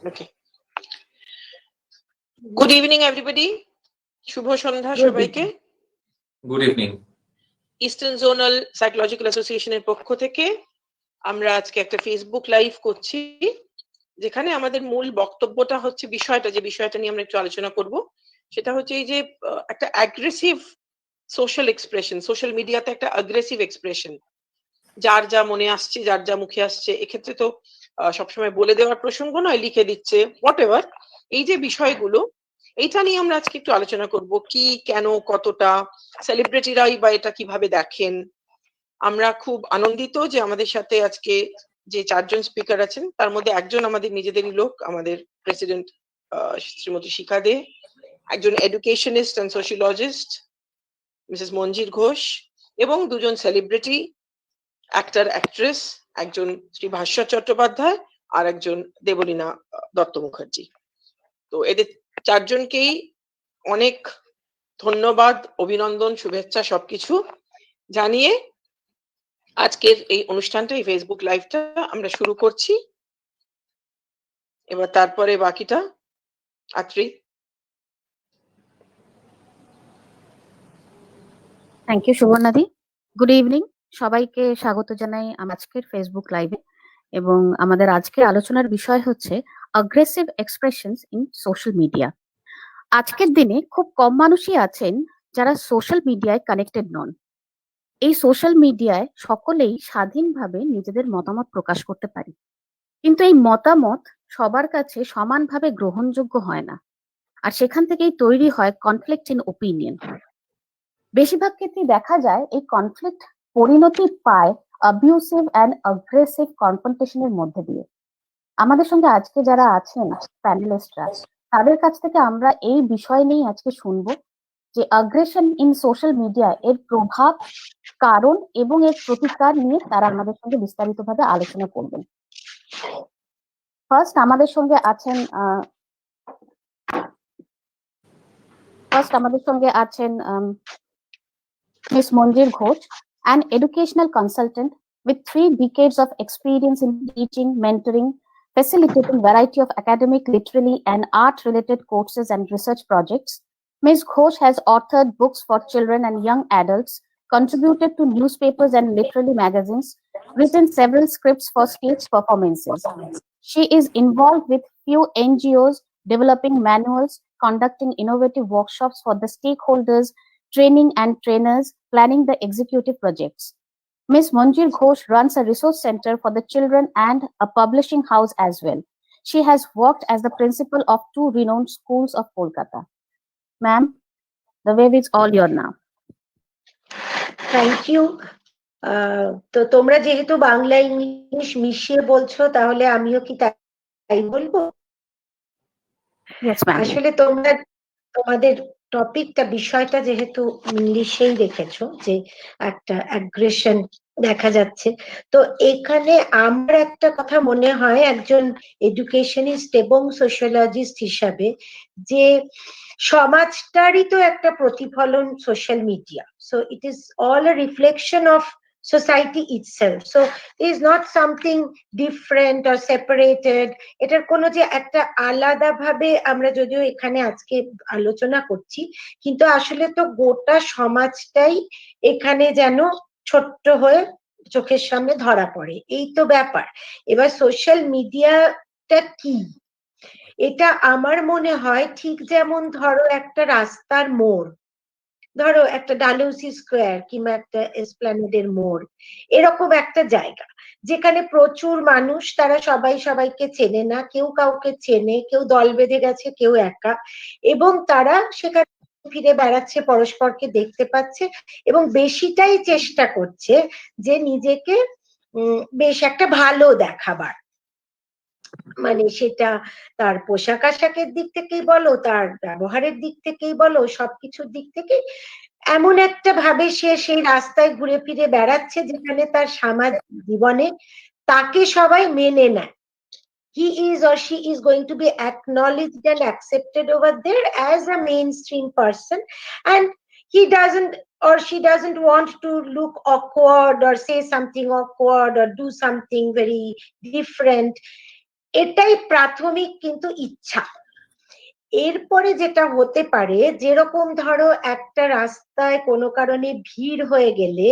Okay. Good evening, everybody. Shubho Shandha সবাইকে. Good evening. Eastern Zonal Psychological Association এর পক্ষ থেকে আমরা আজকে একটা ফেসবুক লাইভ করছি, যেখানে আমাদের মূল বক্তব্যটা হচ্ছে যে বিষয়টা নিয়ে আমরা একটু আলোচনা করব, সেটা হচ্ছে এই যে একটা অ্যাগ্রেসিভ সোশ্যাল এক্সপ্রেশন, সোশ্যাল মিডিয়াতে একটা অ্যাগ্রেসিভ এক্সপ্রেশন, যার যা মনে আসছে, যার যা মুখে আসছে, এক্ষেত্রে তো সবসময় বলে দেওয়ার প্রসঙ্গ নয়, লিখে দিচ্ছে, হোয়াট এভার, এই যে বিষয়গুলো, এইটা নিয়ে আমরা আজকে একটু আলোচনা করব। কি, কেন, কতটা সেলিব্রিটিরাই বা এটা কিভাবে দেখেন। আমরা খুব আনন্দিত যে আমাদের সাথে আজকে যে 4 জন স্পিকার আছেন, তার মধ্যে একজন আমাদের নিজেদেরই লোক, আমাদের প্রেসিডেন্ট শ্রীমতী শিখা দে, একজন educationist and sociologist Mrs Manjir Ghosh, এবং 2 জন সেলিব্রিটি, অ্যাক্টর অ্যাক্ট্রেস, একজন শ্রী ভাস্বর চট্টোপাধ্যায় আর একজন দেবলীনা দত্ত মুখার্জি। তো এদের 4 জনকেই অনেক ধন্যবাদ, অভিনন্দন, শুভেচ্ছা সবকিছু জানিয়ে আজকের এই অনুষ্ঠানটা, এই ফেসবুক লাইভটা আমরা শুরু করছি। এবার তারপরে বাকিটা আত্রি। থ্যাংক ইউ সুবর্ণাদি। গুড ইভিনিং, সবাইকে স্বাগত জানাই আজকের ফেসবুক লাইভে। এবং আমাদের আজকের আলোচনার বিষয় হচ্ছে aggressive expressions in social media. আজকের দিনে খুব কম মানুষই আছেন যারা সোশ্যাল মিডিয়ায় কানেক্টেড নন। এই সোশ্যাল মিডিয়ায় সকলেই স্বাধীনভাবে নিজেদের মতামত প্রকাশ করতে পারি, কিন্তু এই মতামত সবার কাছে সমানভাবে গ্রহণযোগ্য হয় না, আর সেখান থেকেই তৈরি হয় কনফ্লিক্ট ইন ওপিনিয়ন। বেশিরভাগ ক্ষেত্রেই দেখা যায় এই কনফ্লিক্ট পরিণতি পায় অ্যাবিউসিভ অ্যান্ড অ্যাগ্রেসিভ কনফ্রন্টেশনের মধ্যে দিয়ে। আমাদের সঙ্গে আজকে যারা আছেন প্যানেলিস্টরা, তাদের কাছ থেকে আমরা এই বিষয় নিয়ে আজকে শুনবো যে অ্যাগ্রেশন ইন সোশ্যাল মিডিয়া এর প্রভাব, কারণ এবং এর প্রতিকার নিয়ে তারা আমাদের সঙ্গে বিস্তারিতভাবে আলোচনা করবেন। ফার্স্ট আমাদের সঙ্গে আছেন Ms. Monjir Ghosh, an educational consultant with 3 decades of experience in teaching, mentoring, facilitating variety of academic, literary, and art-related courses and research projects. Ms. Ghosh has authored books for children and young adults, contributed to newspapers and literary magazines, written several scripts for stage performances. She is involved with few NGOs, developing manuals, conducting innovative workshops for the stakeholders, training and trainers, planning the executive projects. Ms. Monjir Ghosh runs a resource center for the children and a publishing house as well. She has worked as the principal of 2 renowned schools of Kolkata. Ma'am, the wave is all yours now. Thank you. তো তোমরা যেহেতু Bangla English মিশিয়ে বলছো, তাহলে আমিও কি তাই বলবো? Yes, ma'am. আসলে তোমরা তোমাদের টপিকটা, বিষয়টা যেহেতু ইংলিশেই রেখেছো, যে একটা অ্যাগ্রেশন দেখা যাচ্ছে, তো এখানে আমার একটা কথা মনে হয় একজন এডুকেশনিস্ট এবং সোশিয়োলজিস্ট হিসাবে, যে সমাজটারই তো একটা প্রতিফলন social media. So it is all a reflection of society itself. So it is not something different or separated. এটার কোনো যে একটা আলাদা ভাবে আমরা যদিও এখানে আজকে আলোচনা করছি, কিন্তু আসলে তো গোটা সমাজটাই এখানে যেন ছোট্ট হয়ে চোখের সামনে ধরা পড়ে, এই তো ব্যাপার। এবার সোশ্যাল মিডিয়াটা কি, এটা আমার মনে হয় ঠিক যেমন ধরো একটা রাস্তার মোড়, ধরো একটা ডালহৌসি স্কোয়ার কিংবা একটা এসপ্ল্যানেডের মোড়, এরকম একটা জায়গা যেখানে প্রচুর মানুষ, তারা সবাই সবাইকে চেনে না, কেউ কাউকে চেনে, কেউ দল বেঁধে গেছে, কেউ একা, এবং তারা সেখানে ফিরে বেড়াচ্ছে, পরস্পরকে দেখতে পাচ্ছে এবং বেশিটাই চেষ্টা করছে যে নিজেকে বেশ একটা ভালো দেখাবার। মানে সেটা তার পোশাক আশাকের দিক থেকেই বলো, তার ব্যবহারের দিক থেকেই বলো, সবকিছুর দিক থেকে এমন একটা ভাবে সে সেই রাস্তায় ঘুরে ফিরে বেড়াচ্ছে যেখানে তার সামাজিক জীবনে তাকে সবাই মেনে নেয়। He is or she is going to be acknowledged and accepted over there as a mainstream person, and he doesn't, or she doesn't want to look awkward or say something awkward or do something very different. এটাই প্রাথমিক কিন্তু ইচ্ছা। এরপরে যেটা হতে পারে, যেরকম ধরো একটা রাস্তায় কোনো কারণে ভিড় হয়ে গেলে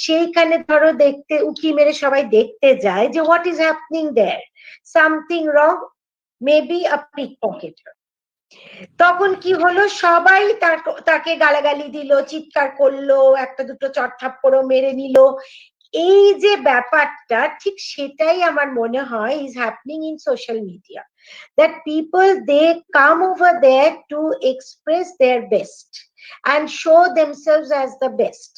সেইখানে ধরো দেখতে উকি মেরে সবাই দেখতে যায় যে what is happening there, something wrong, maybe a pickpocketer. তখন কি হলো, সবাই তাকে গালাগালি দিল, চিৎকার করলো, একটা দুটো চড়থাপ্পড়ও মেরে নিল। এই যে ব্যাপারটা, ঠিক সেটাই আমার মনে হয় is happening in social media, that people, they come over there to express their best and show themselves as the best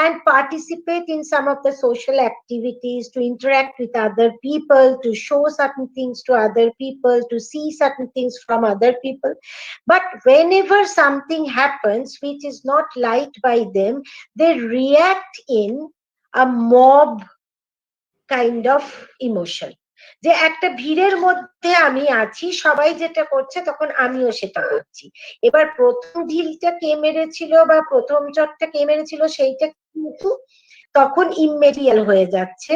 and participate in some of the social activities, to interact with other people, to show certain things to other people, to see certain things from other people. But whenever something happens which is not liked by them, they react in a mob kind of emotion, যে একটা ভিড়ের মধ্যে আমি আছি, সবাই যেটা করছে তখন আমিও সেটা করছি। এবার প্রথম ঢিলটা কে মেরেছিল বা প্রথম চটটা কে মেরেছিল সেইটা কিন্তু তখন ইম্মেরিয়াল হয়ে যাচ্ছে।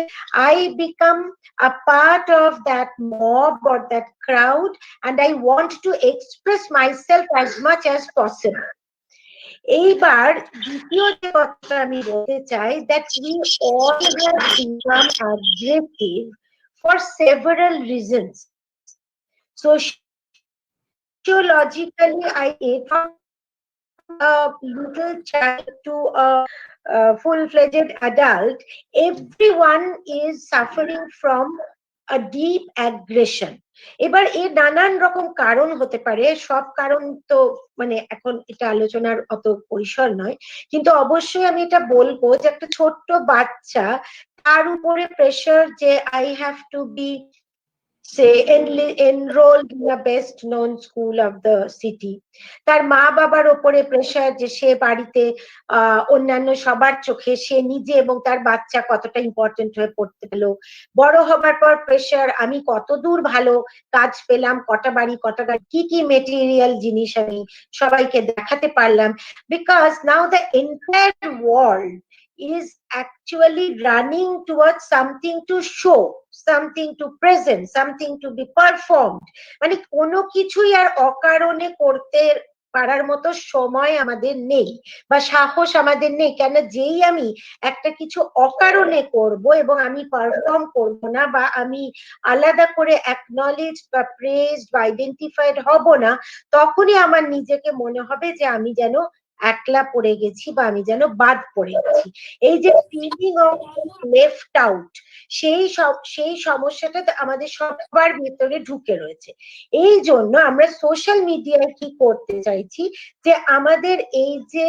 I become a part of that mob or that crowd and I want to express myself as much as possible. এইবার দ্বিতীয় যে কথাটা আমি বলতে চাই, that we all have become aggressive for several reasons. Sociologically, from a little child to a full-fledged adult, everyone is suffering from a deep aggression. এবার এর নানান রকম কারণ হতে পারে, সব কারণ তো মানে এখন এটা আলোচনার অত পরিসর নয়, কিন্তু অবশ্যই আমি এটা বলবো যে একটা ছোট্ট বাচ্চা, তার উপরে প্রেশার যে I have to be say enrolled in the best known school of the city, তার মা বাবার উপরে প্রেশার যে সে বাড়িতে অন্যান্য সবার চোখে সে নিজে এবং তার বাচ্চা কতটা ইম্পর্টেন্ট হয়ে পড়তে পেলো, বড় হবার পর প্রেশার আমি কতদূর ভালো কাজ পেলাম, কটা বাড়ি কটা গাড়ি, কি কি মেটেরিয়াল জিনিস আমি সবাইকে দেখাতে পারলাম, because now the entire world is actually running towards something to show, something to present, something to be performed. মানে কোনো কিছুই আর অকারণে করতে পারার মতো সময় আমাদের নেই বা সাহস আমাদের নেই। কেন, যেই আমি একটা কিছু অকারণে করব এবং আমি পারফর্ম করব না বা আমি আলাদা করে অ্যাকনলেজ বা প্রেজড বা আইডেন্টিফাইড হব না, তখনই আমার নিজেকে মনে হবে যে আমি যেন একলা পড়ে গেছি বা আমি যেন বাদ পড়ে গেছি। এই যে ফিলিং অফ লেফট আউট, সেই সমস্যাটা আমাদের সবার ভেতরে ঢুকে রয়েছে। এই জন্য আমরা সোশ্যাল মিডিয়ায় কি করতে চাইছি, যে আমাদের এই যে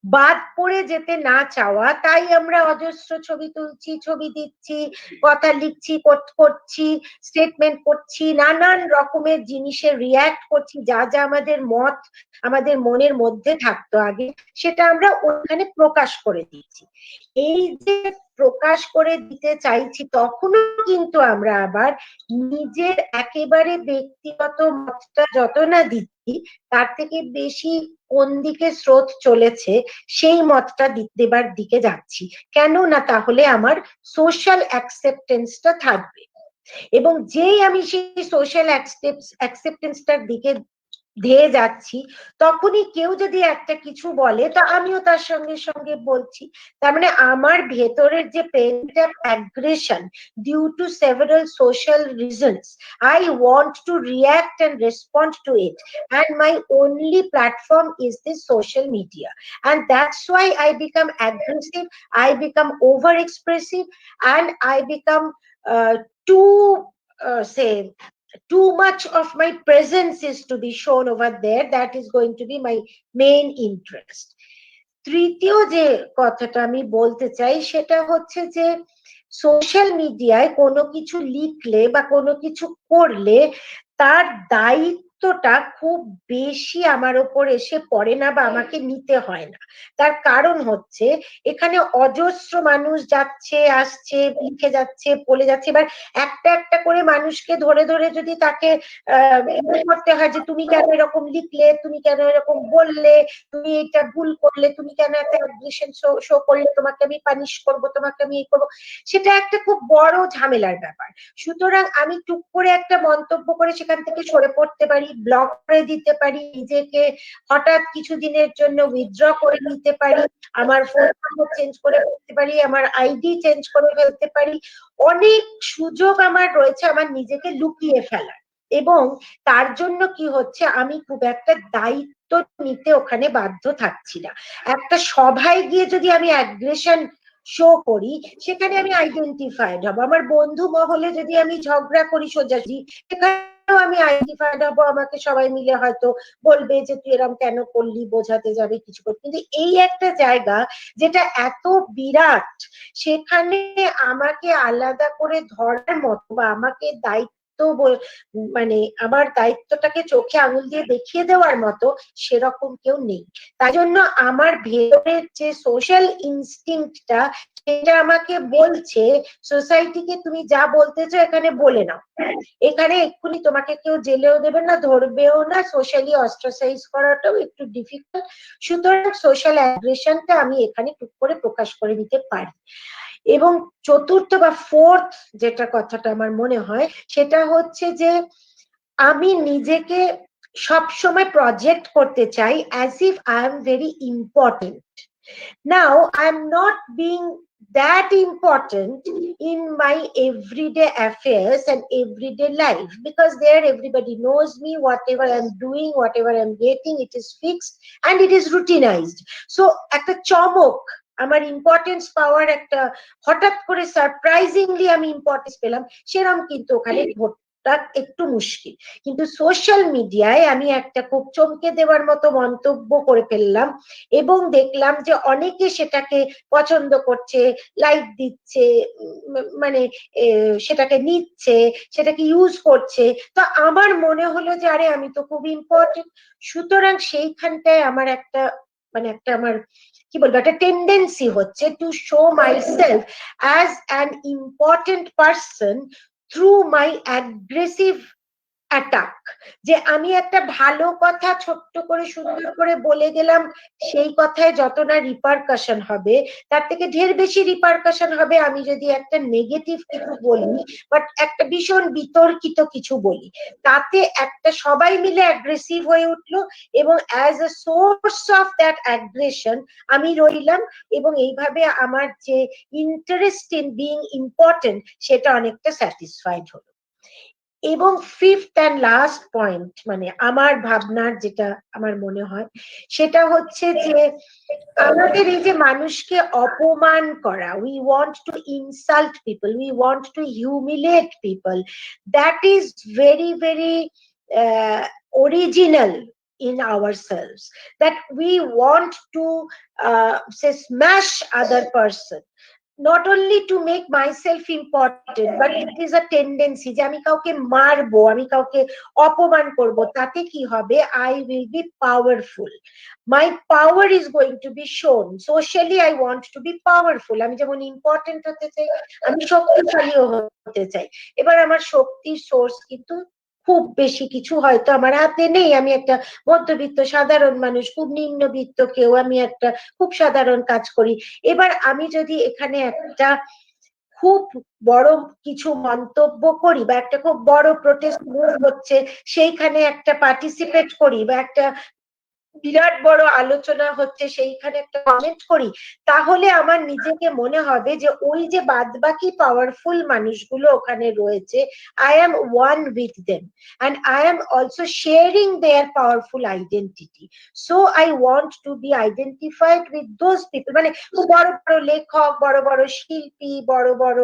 বাদ পড়ে যেতে না চাওয়া, তাই আমরা অজস্র ছবি তুলছি, ছবি দিচ্ছি, কথা লিখছি, করছি, স্টেটমেন্ট করছি, নানান রকমের জিনিসে রিয়াক্ট করছি, যা যা আমাদের মত আমাদের মনের মধ্যে থাকতো আগে, সেটা আমরা ওখানে প্রকাশ করে দিচ্ছি। এই যে প্রকাশ করে দিতে চাইছি, তখনও কিন্তু আমরা আবার নিজের একেবারে ব্যক্তিগত মতটা যত না দিচ্ছি, তার থেকে বেশি কোন দিকে স্রোত চলেছে সেই মতটা দেবার দিকে যাচ্ছি। কেন না, তাহলে আমার সোশ্যাল অ্যাকসেপ্টেন্সটা থাকবে, এবং যেই আমি সেই সোশ্যাল অ্যাকসেপ্টেন্সটার দিকে ধেয়ে যাচ্ছি, তখনই কেউ যদি একটা কিছু বলে তা আমিও তার সঙ্গে সঙ্গে বলছি। তার মানে আমার ভেতরের যে pent up aggression due to several social reasons, I want to react and respond to it, and my only platform is this social media, and that's why I become aggressive, I become over expressive, and I become too much of my presence is to be shown over there. That is going to be my main interest. তৃতীয় যে কথাটা আমি বলতে চাই সেটা হচ্ছে যে social মিডিয়ায় কোনো কিছু লিখলে বা কোনো কিছু করলে তার দায়িত্ব দায়িত্বটা খুব বেশি আমার ওপর এসে পড়ে না বা আমাকে নিতে হয় না। তার কারণ হচ্ছে এখানে অজস্র মানুষ যাচ্ছে আসছে, লিখে যাচ্ছে, বলে যাচ্ছে। এবার একটা একটা করে মানুষকে ধরে ধরে যদি তাকে করতে হয় যে তুমি কেন এরকম লিখলে, তুমি কেন এরকম বললে, তুমি এটা ভুল করলে, তুমি কেন একটা অ্যাগ্রেশন শো করলে, তোমাকে আমি পানিশ করবো, তোমাকে আমি এই করবো, সেটা একটা খুব বড় ঝামেলার ব্যাপার। সুতরাং আমি টুক করে একটা মন্তব্য করে সেখান থেকে সরে পড়তে পারি, ব্লক করে দিতে পারি, নিজেকে হঠাৎ কিছু দিনের জন্য উইথড্র করে নিতে পারি, আমার ফোন নম্বর চেঞ্জ করে ফেলতে পারি, আমার আইডি চেঞ্জ করে ফেলতে পারি। অনেক সুযোগ আমার রয়েছে আমার নিজেকে লুকিয়ে ফেলার। এবং তার জন্য কি হচ্ছে, আমি খুব একটা দায়িত্ব নিতে ওখানে বাধ্য থাকছি না। একটা সভায় গিয়ে যদি আমি অ্যাগ্রেশন শো করি, সেখানে আমি আইডেন্টিফাইড হব। আমার বন্ধু মহলে যদি আমি ঝগড়া করি সোজাসুজি, সেখানেও আমি আইডেন্টিফাইড হব। আমাকে সবাই মিলে হয়তো বলবে যে তুই এরকম কেন করলি, বোঝাতে যাবে, কিছু করবে। কিন্তু এই একটা জায়গা যেটা এত বিরাট, সেখানে আমাকে আলাদা করে ধরার মতো বা আমাকে দায়িত্ব মানে আমার দায়িত্বটাকে চোখে আঙুল দিয়ে দেখিয়ে দেওয়ার মতো সেরকম কেউ নেই। তাই জন্য আমার ভেতরের যে সোশ্যাল ইনস্টিংক্টটা, সেটা আমাকে বলছে সোসাইটিকে তুমি যা বলতেছো এখানে বলে নাও। এখানে এক্ষুনি তোমাকে কেউ জেলেও দেবে না, ধরবেও না, সোশ্যালি অস্ট্রাসাইজ করাটাও একটু ডিফিকাল্ট। সুতরাং সোশ্যাল অ্যাগ্রেশনটা আমি এখানে টুক করে প্রকাশ করে দিতে পারি। এবং চতুর্থ বা ফোর্থ যেটা কথাটা আমার মনে হয়, সেটা হচ্ছে যে আমি নিজেকে সবসময় প্রজেক্ট করতে চাই as if I am very important. Now I am not being that important in my everyday affairs and everyday life, because there everybody knows me, whatever I'm doing, whatever I'm getting, it is fixed and it is routinized. So একটা চমক, আমার importance পাওয়ার একটা হঠাৎ করে surprisingly আমি importance পেলাম, সেরকম কিন্তু ওখানে ঘটটা একটু মুশকিল। কিন্তু সোশ্যাল মিডিয়ায় আমি একটা খুব চমকে দেওয়ার মতো মন্তব্য করে ফেললাম এবং দেখলাম যে অনেকে সেটাকে পছন্দ করছে, লাইক দিচ্ছে, মানে সেটাকে নিচ্ছে, সেটাকে ইউজ করছে। তো আমার মনে হলো যে আরে আমি তো খুব ইম্পর্টেন্ট। সুতরাং সেইখানটায় আমার একটা মানে একটা আমার কি বলবো একটা টেন্ডেন্সি হচ্ছে to show myself as an important person through my aggressive attack. যে আমি একটা ভালো কথা ছোট্ট করে সুন্দর করে বলে গেলাম, সেই কথায় যত না রিপারকাশন হবে, তার থেকে ঢের বেশি রিপারকাশন হবে আমি যদি একটা নেগেটিভ কিছু বলি, বাট একটা ভীষণ বিতর্কিত কিছু বলি। তাতে একটা সবাই মিলে অ্যাগ্রেসিভ হয়ে উঠলো এবং as a source of that aggression আমি রইলাম, এবং এইভাবে আমার যে ইন্টারেস্ট ইন বিং ইম্পর্টেন্ট সেটা অনেকটা স্যাটিসফাইড হলো। এবং ফিফথ অ্যান্ড লাস্ট পয়েন্ট, মানে আমার ভাবনার যেটা আমার মনে হয়, সেটা হচ্ছে যে আমাদের এই যে মানুষকে অপমান করা, we want to insult people, we want to humiliate people, that is very very original in ourselves, that we want to say smash other person, not only to make myself important, but it is a tendency যে আমি কাউকে মারবো, আমি কাউকে অপমান করব, তাতে কি হবে, I will be powerful, my power is going to be shown socially, I want to be powerful, আমি যেমন ইম্পর্টেন্ট হতে চাই, আমি শক্তিশালীও হতে চাই। এবার আমার শক্তির সোর্স কিন্তু খুব বেশি কিছু হয়তো আমার হাতে নেই, আমি একটা মধ্যবিত্ত সাধারণ মানুষ, খুব নিম্নবিত্ত কেউ, আমি একটা খুব সাধারণ কাজ করি। এবার আমি যদি এখানে একটা খুব বড় কিছু মন্তব্য করি বা একটা খুব বড় প্রোটেস্ট মুভ হচ্ছে সেইখানে একটা পার্টিসিপেট করি, বা একটা বিরাট বড় আলোচনা হচ্ছে সেইখানে একটা কমেন্ট করি, তাহলে আমার নিজেকে মনে হবে যে ওই যে বাদবাকি পাওয়ারফুল মানুষগুলো ওখানে রয়েছে, I am one with them and I am also sharing their powerful identity, so I want to be identified with those people, মানে বড় বড় লেখক, বড় বড় শিল্পী, বড় বড়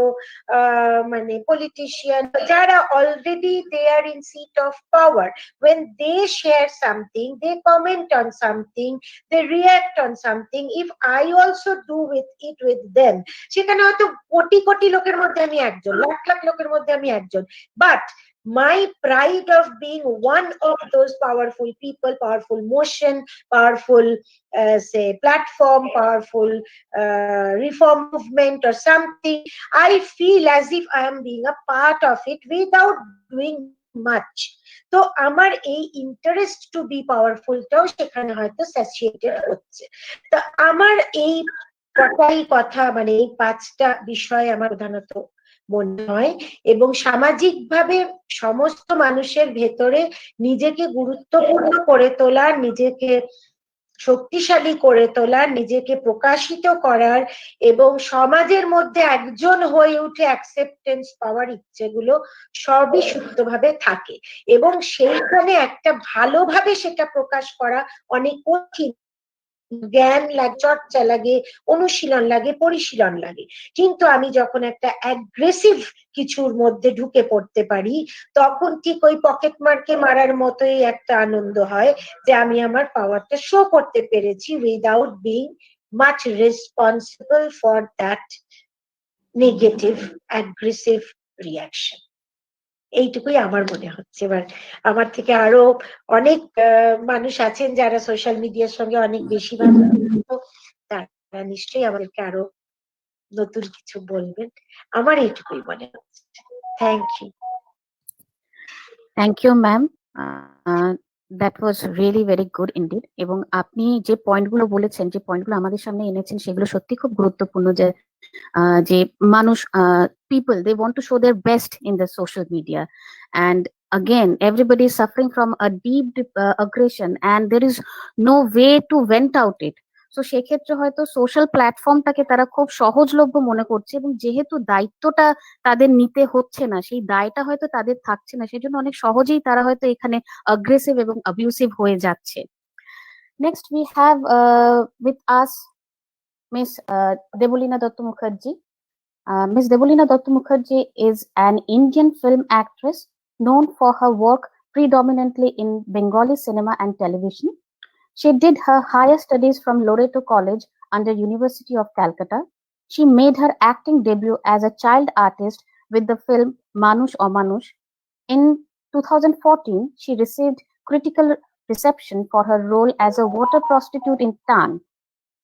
মানে পলিটিশিয়ান, যারা already they are in seat of power, when they share something, they comment on something, they react on something, if I also do with it with them, সেখানে হয়তো কোটি কোটি লোকের মধ্যে আমি একজন, লাখ লাখ লোকের মধ্যে আমি একজন, but my pride of being one of those powerful people, powerful motion, powerful say platform, powerful reform movement or something, I feel as if I am being a part of it without doing much. তো আমার এই interest to B পাওয়ারফুলটাও সেখানে হয়তো স্যাচিয়েটেড হচ্ছে। তো আমার এই কথা মানে এই 5টা বিষয় আমার প্রধানত মনে হয়, এবং সামাজিকভাবে সমস্ত মানুষের ভেতরে নিজেকে গুরুত্বপূর্ণ করে তোলার, নিজেকে শক্তিশালী করে তোলার, নিজেকে প্রকাশিত করার এবং সমাজের মধ্যে একজন হয়ে উঠে অ্যাকসেপ্টেন্স পাওয়ার ইচ্ছেগুলো সবই সুপ্তভাবে থাকে, এবং সেইখানে একটা ভালোভাবে সেটা প্রকাশ করা অনেক কঠিন। জ্ঞান লাগে, চর্চা লাগে, অনুশীলন লাগে, পরিশীলন লাগে। কিন্তু আমি যখন একটা অ্যাগ্রেসিভ কিছুর মধ্যে ঢুকে পড়তে পারি, তখন ঠিক ওই পকেট মারকে মারার মতোই একটা আনন্দ হয় যে আমি আমার পাওয়ারটা শো করতে পেরেছি without being much responsible for that negative aggressive reaction. এইটুকুই আমার মনে হচ্ছে। এবার আমার থেকে আরো অনেক মানুষ আছেন যারা সোশ্যাল মিডিয়ার সঙ্গে অনেক বেশি ভাবে যুক্ত, তারা নিশ্চয়ই আমাদেরকে আরো নতুন কিছু বলবেন। আমার এইটুকুই মনে হচ্ছে। Thank you. Thank you ma'am, that was really very good indeed. এবং আপনি যে পয়েন্টগুলো বলেছেন, যে পয়েন্টগুলো আমাদের সামনে এনেছেন, সেগুলো সত্যি খুব গুরুত্বপূর্ণ। যে মানুষ, people, they want to show their best in the social media, and again everybody is suffering from a deep aggression and there is no way to vent out it. So সেক্ষেত্রে হয়তো সোশ্যাল প্ল্যাটফর্মটাকে তারা খুব সহজলভ্য মনে করছে, এবং যেহেতু দায়িত্বটা তাদের নিতে হচ্ছে না, সেই দায়টা হয়তো তাদের থাকছে না, সেজন্য অনেক সহজেই তারা হয়তো এখানে অ্যাগ্রেসিভ এবং অ্যাবিউসিভ হয়ে যাচ্ছে। Next we have with us Miss Debolina Dotto Mukherjee. Miss Debolina Dotto Mukherjee is an Indian film actress known for her work predominantly in Bengali cinema and television. She did her higher studies from Loreto College under University of Calcutta. She made her acting debut as a child artist with the film Manush Amanush. In 2014, she received critical reception for her role as a water prostitute in Tan.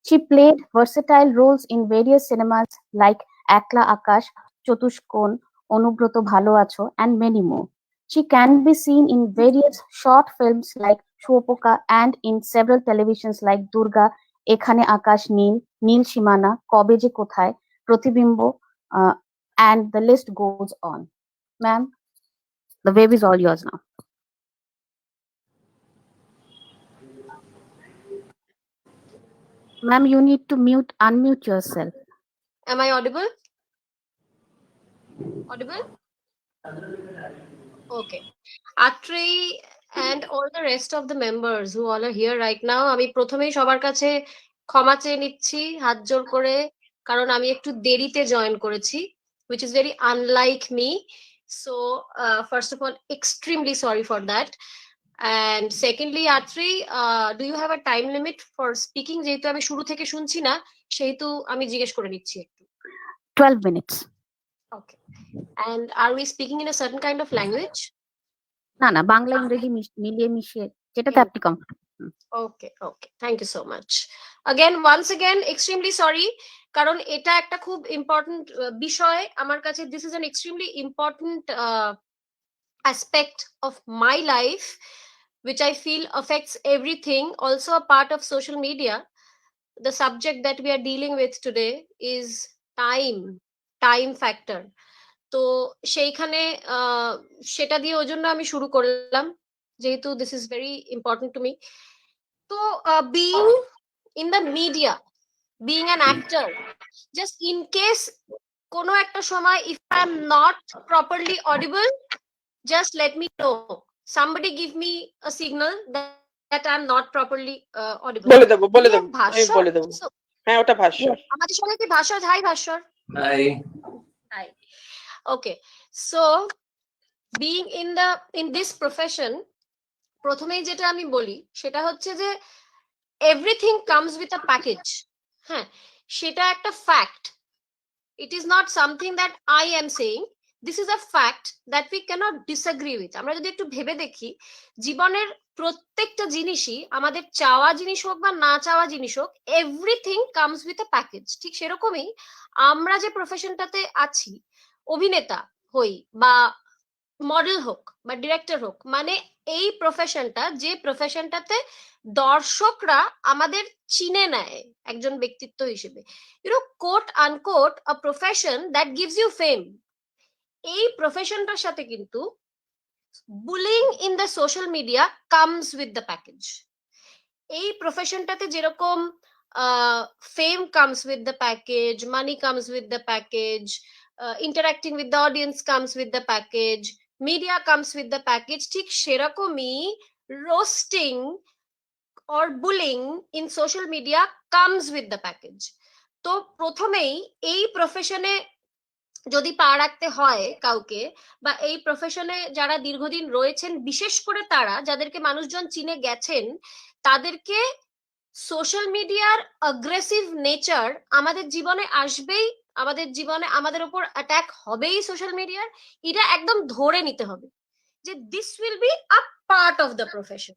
She played versatile roles in various cinemas like Ekla Akash, Chotushkon, Onubroto Bhalo Acho, and many more. She can be seen in various short films like Shopoka and in several televisions like Durga, Ekhane Akash Neel, Neel Shimana, Kobe Je Kothay, Pratibimbo, and the list goes on. Ma'am, the wave is all yours now. Ma'am, you need to unmute yourself. Am I audible? Audible? Okay. Atrey and all the rest of the members who all are here right now, আমি প্রথমেই সবার কাছে ক্ষমা চেয়ে নিচ্ছি হাত জোর করে, কারণ আমি একটু দেরিতে জয়েন করেছি, which is very unlike me. So first of all, extremely sorry for that. And secondly, Atrey, do you have a time limit for speaking? যেহেতু আমি শুরু থেকে শুনছি না, সেহেতু আমি জিজ্ঞেস করে নিচ্ছি একটু। 12 minutes. Okay. And are we speaking in a certain kind of language? না না, বাংলা ইংরেজি মিলিয়ে মিশিয়ে যেটাতে আপনি comfortable. Okay, okay. Thank you so much. Once again, extremely sorry. কারণ এটা একটা খুব ইম্পর্টেন্ট বিষয় আমার কাছে। This is an extremely important aspect of my life, which I feel affects everything. Also a part of social media. The subject that we are dealing with today is time factor. তো সেইখানে সেটা দিয়ে ওই জন্য আমি শুরু করলাম, যেহেতু this is very important to me. তো being in the media, being an actor, just in case কোনো একটা সময় if I am not properly audible, just let me know, somebody give me a signal that I am not properly audible. বলে দেবো আমি বলে দেবো। হ্যাঁ, ওটা ভাস্বর। আমাদের সঙ্গে কি Bhaswar? High Bhaswar. High. Okay, so being in this profession, প্রথমেই যেটা আমি বলি সেটা হচ্ছে যে everything comes with a package. হ্যাঁ, সেটা একটা fact. It is not something that I am saying. This is a fact that we cannot disagree with. আমরা যদি একটু ভেবে দেখি, জীবনের প্রত্যেকটা জিনিসই, আমাদের চাওয়া জিনিস হোক বা না চাওয়া জিনিস হোক, everything comes with a package. ঠিক সেরকমই আমরা যে প্রফেশনটাতে আছি, অভিনেতা হই বা মডেল হোক বা ডিরেক্টর হোক, মানে এই প্রফেশনটা, যে প্রফেশনটাতে দর্শকরা আমাদের চিনে নেয় একজন ব্যক্তিত্ব হিসেবে, quote unquote a profession that gives you fame, এই প্রফেশনটার সাথে কিন্তু bullying in the social media comes with the package. এই প্রফেশনটাতে যেরকম fame comes with the package, money comes with the package, interacting with the audience comes with the package, media comes with the package, ঠিক সেরকমই roasting or bullying in social media comes with the package. তো প্রথমেই এই প্রফেশনে যদি পা রাখতে হয় কাউকে, বা এই প্রফেশনে যারা দীর্ঘদিন রয়েছেন, বিশেষ করে তারা যাদেরকে মানুষজন চিনে গেছেন, তাদেরকে সোশ্যাল মিডিয়ার অ্যাগ্রেসিভ নেচার আমাদের জীবনে আসবেই, আমাদের জীবনে আমাদের উপর অ্যাটাক হবেই সোশ্যাল মিডিয়ার, এটা একদম ধরে নিতে হবে যে this will be a part of the profession.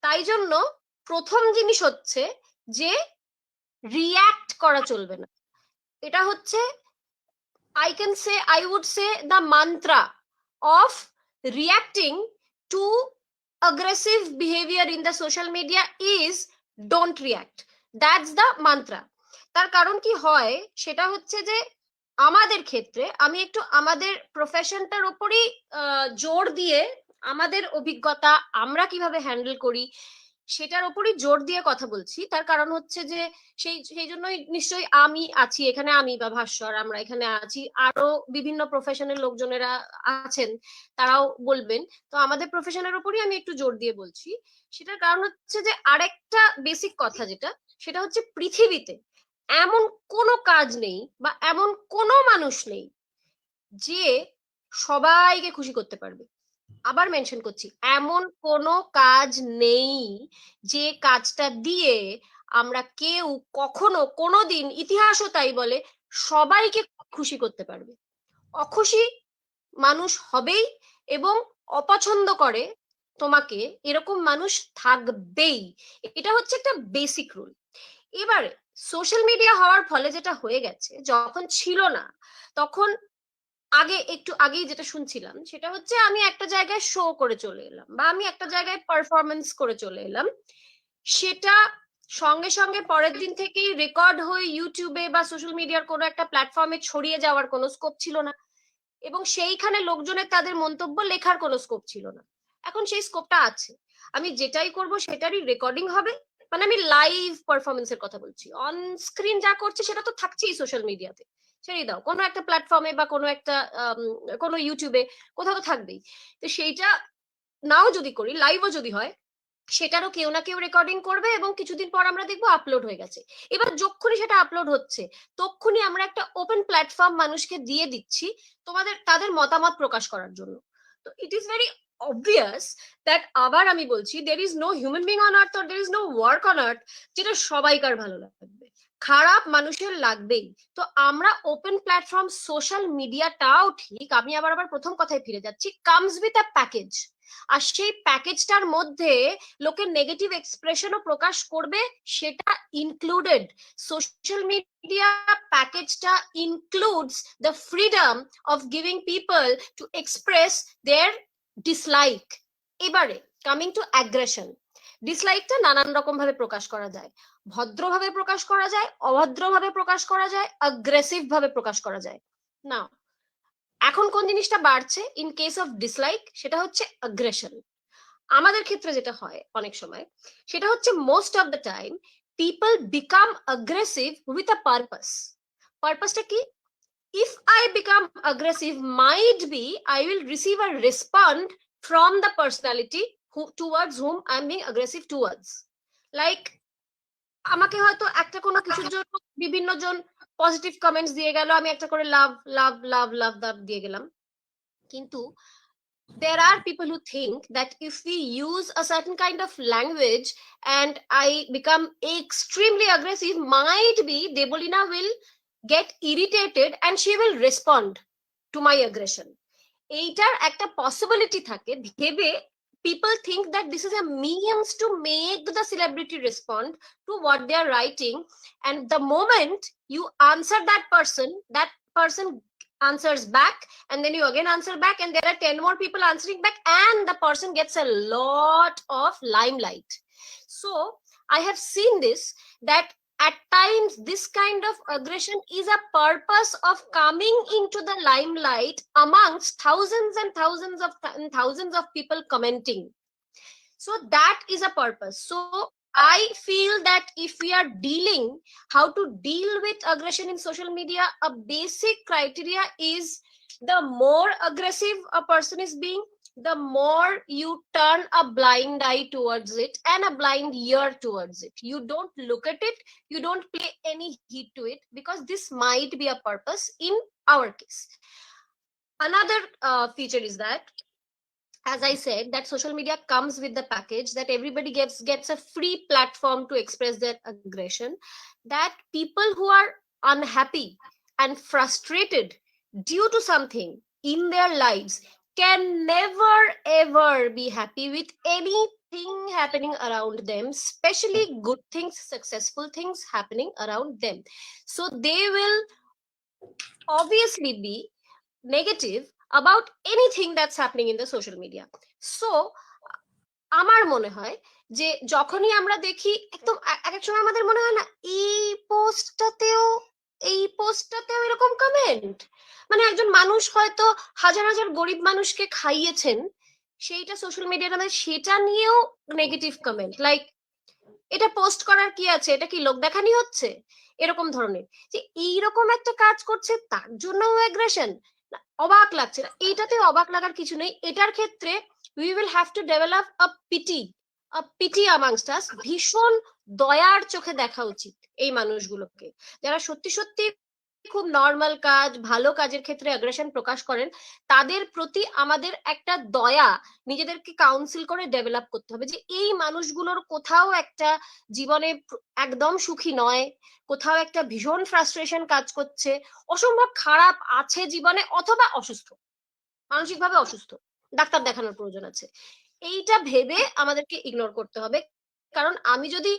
তাই জন্য প্রথম জিনিস হচ্ছে যে রিঅ্যাক্ট করা চলবে না। এটা হচ্ছে I would say the mantra of reacting to aggressive behavior in the social media is don't react. That's the mantra. তার কারণ কি হয় সেটা হচ্ছে যে আমাদের ক্ষেত্রে, আমি একটু আমাদের প্রফেশনটার উপরই জোর দিয়ে, আমাদের অভিজ্ঞতা আমরা কিভাবে হ্যান্ডেল করি সেটার উপরই জোর দিয়ে কথা বলছি। তার কারণ হচ্ছে যে সেই জন্যই নিশ্চয়ই আমি আছি এখানে, আমি বা ভাস্বর আমরা এখানে আছি, আরো বিভিন্ন প্রফেশনের লোকজনেরা আছেন, তারাও বলবেন। তো আমাদের প্রফেশনের উপরই আমি একটু জোর দিয়ে বলছি। সেটার কারণ হচ্ছে যে আরেকটা বেসিক কথা যেটা, সেটা হচ্ছে পৃথিবীতে এমন কোনো কাজ নেই বা এমন কোনো মানুষ নেই যে সবাইকে খুশি করতে পারবে। আবার মেনশন করছি, এমন কোনো কাজ নেই যে কাজটা দিয়ে আমরা কেউ কখনো কোনোদিন, ইতিহাসও তাই বলে, সবাইকে খুশি করতে পারবে। অখুশি মানুষ হবেই, এবং অপছন্দ করে তোমাকে এরকম মানুষ থাকবেই। এটা হচ্ছে একটা বেসিক রুল। এবারে সোশ্যাল মিডিয়া হওয়ার ফলে যেটা হয়ে গেছে, যখন ছিল না তখন, একটু আগেই যেটা শুনছিলাম সেটা হচ্ছে আমি একটা জায়গায় শো করে চলে এলাম বা আমি একটা জায়গায় পারফরমেন্স করে চলে এলাম, সেটা সঙ্গে সঙ্গে পরের দিন থেকেই রেকর্ড হয়ে ইউটিউবে বা সোশ্যাল মিডিয়ার কোনো একটা প্ল্যাটফর্মে ছড়িয়ে যাওয়ার কোনো স্কোপ ছিল না, এবং সেইখানে লোকজনের তাদের মন্তব্য লেখার কোনো স্কোপ ছিল না। এখন সেই স্কোপটা আছে, আমি যেটাই করব সেটারই রেকর্ডিং হবে, মানে আমি লাইভ পারফরমেন্সের কথা বলছি। অন স্ক্রিন যা করছে সেটা তো থাকছেই সোশ্যাল মিডিয়াতে, ছেড়ে দাও কোনো একটা প্ল্যাটফর্মে বা কোনো একটা কোনো ইউটিউবে কোথাও তো থাকবেই। তো সেইটা নাও যদি করি, লাইভও যদি হয়, সেটারও কেউ না কেউ রেকর্ডিং করবে এবং কিছুদিন পর আমরা দেখবো আপলোড হয়ে গেছে। এবার যখনই সেটা আপলোড হচ্ছে তখনই আমরা একটা ওপেন প্ল্যাটফর্ম মানুষকে দিয়ে দিচ্ছি তাদের মতামত প্রকাশ করার জন্য। তো it is very obvious that, আবার আমি বলছি, there is no human being on earth or there is no work on earth যেটা সবাইকার ভালো লাগবে, খারাপ মানুষের লাগবেই। তো আমরা ওপেন প্ল্যাটফর্ম সোশ্যাল মিডিয়াটাও ঠিক, আমি আবার প্রথম কথায় ফিরে যাচ্ছি, কামস উইথ আ প্যাকেজ। আর সেই প্যাকেজটার মধ্যে লোকের নেগেটিভ এক্সপ্রেশনও প্রকাশ করবে, সেটা ইনক্লুডেড। সোশ্যাল মিডিয়া প্যাকেজটা includes the freedom of giving people to express their dislike. এবারে কামিং টু অ্যাগ্রেশন, ডিসলাইকটা নানান রকম ভাবে প্রকাশ করা যায়, ভদ্রভাবে প্রকাশ করা যায়, অভদ্রভাবে প্রকাশ করা যায়, অ্যাগ্রেসিভ ভাবে প্রকাশ করা যায়। না, এখন কোন জিনিসটা বাড়ছে ইন কেস অফ ডিসলাইক, সেটা হচ্ছে অ্যাগ্রেশন। আমাদের ক্ষেত্রে যেটা হয় অনেক সময় সেটা হচ্ছে, most of the time people become aggressive with a purpose. পারপাসটা কি? if I become aggressive, might be I will receive a response from the personality towards whom I'm being aggressive towards. Like, আমাকে হয়তো একটা কোনো কিছুর জন্য বিভিন্ন জন positive comments দিয়ে গেল, আমি একটা করে লাভ লাভ লাভ লাভ লাভ দিয়ে গেলাম, কিন্তু there are people who think that if we use a certain kind of language and I become extremely aggressive, might be Debolina will get irritated and she will respond to my aggression. এইটার একটা possibility থাকে ভেবে people think that this is a means to make the celebrity respond to what they are writing, and the moment you answer that person answers back, and then you again answer back, and there are 10 more people answering back, and the person gets a lot of limelight. So I have seen this, that at times this kind of aggression is a purpose of coming into the limelight amongst thousands of people commenting. So that is a purpose. So I feel that if we are dealing how to deal with aggression in social media, a basic criteria is the more aggressive a person is being, the more you turn a blind eye towards it and a blind ear towards it. You don't look at it, you don't pay any heed to it, because this might be a purpose in our case. Another feature is that, as I said, that social media comes with the package that everybody gets a free platform to express their aggression, that people who are unhappy and frustrated due to something in their lives can never ever be happy with anything happening around them, especially good things, successful things happening around them. So they will obviously be negative about anything that's happening in the social media. So আমার মনে হয় যে যখনই আমরা দেখি একদম এক এক সময় আমাদের মনে হয় না এই পোস্টটাতেও এরকম কমেন্ট, মানে একজন মানুষ হয়তো হাজার হাজার গরিব মানুষকে খাইয়েছেন, সেইটা সোশ্যাল মিডিয়ার মধ্যে সেটা নিয়েও নেগেটিভ কমেন্ট, লাইক এটা পোস্ট করার কি আছে, এটা কি লোক দেখানি হচ্ছে, এরকম ধরনের, যে এইরকম একটা কাজ করছে তার জন্য অ্যাগ্রেশন। অবাক লাগছে না, এইটাতে অবাক লাগার কিছু নেই। এটার ক্ষেত্রে we will have to develop a pity amongst us, ভীষণ দয়ার চোখে দেখা উচিত এই মানুষগুলোকে, যারা সত্যি সত্যি খুব নর্মাল কাজ, ভালো কাজের ক্ষেত্রে অ্যাগ্রেশন প্রকাশ করেন, তাদের প্রতি আমাদের একটা দয়া নিজেদেরকে কাউন্সিল করে ডেভেলপ করতে হবে, যে এই মানুষগুলোর কোথাও একটা জীবনে একদম সুখী নয়, কোথাও একটা ভীষণ ফ্রাস্ট্রেশন কাজ করছে, অসম্ভব খারাপ আছে জীবনে, অথবা অসুস্থ, মানসিকভাবে অসুস্থ, ডাক্তার দেখানোর প্রয়োজন আছে। এইটা ভেবে আমাদেরকে ইগনোর করতে হবে, কারণ আমি যদি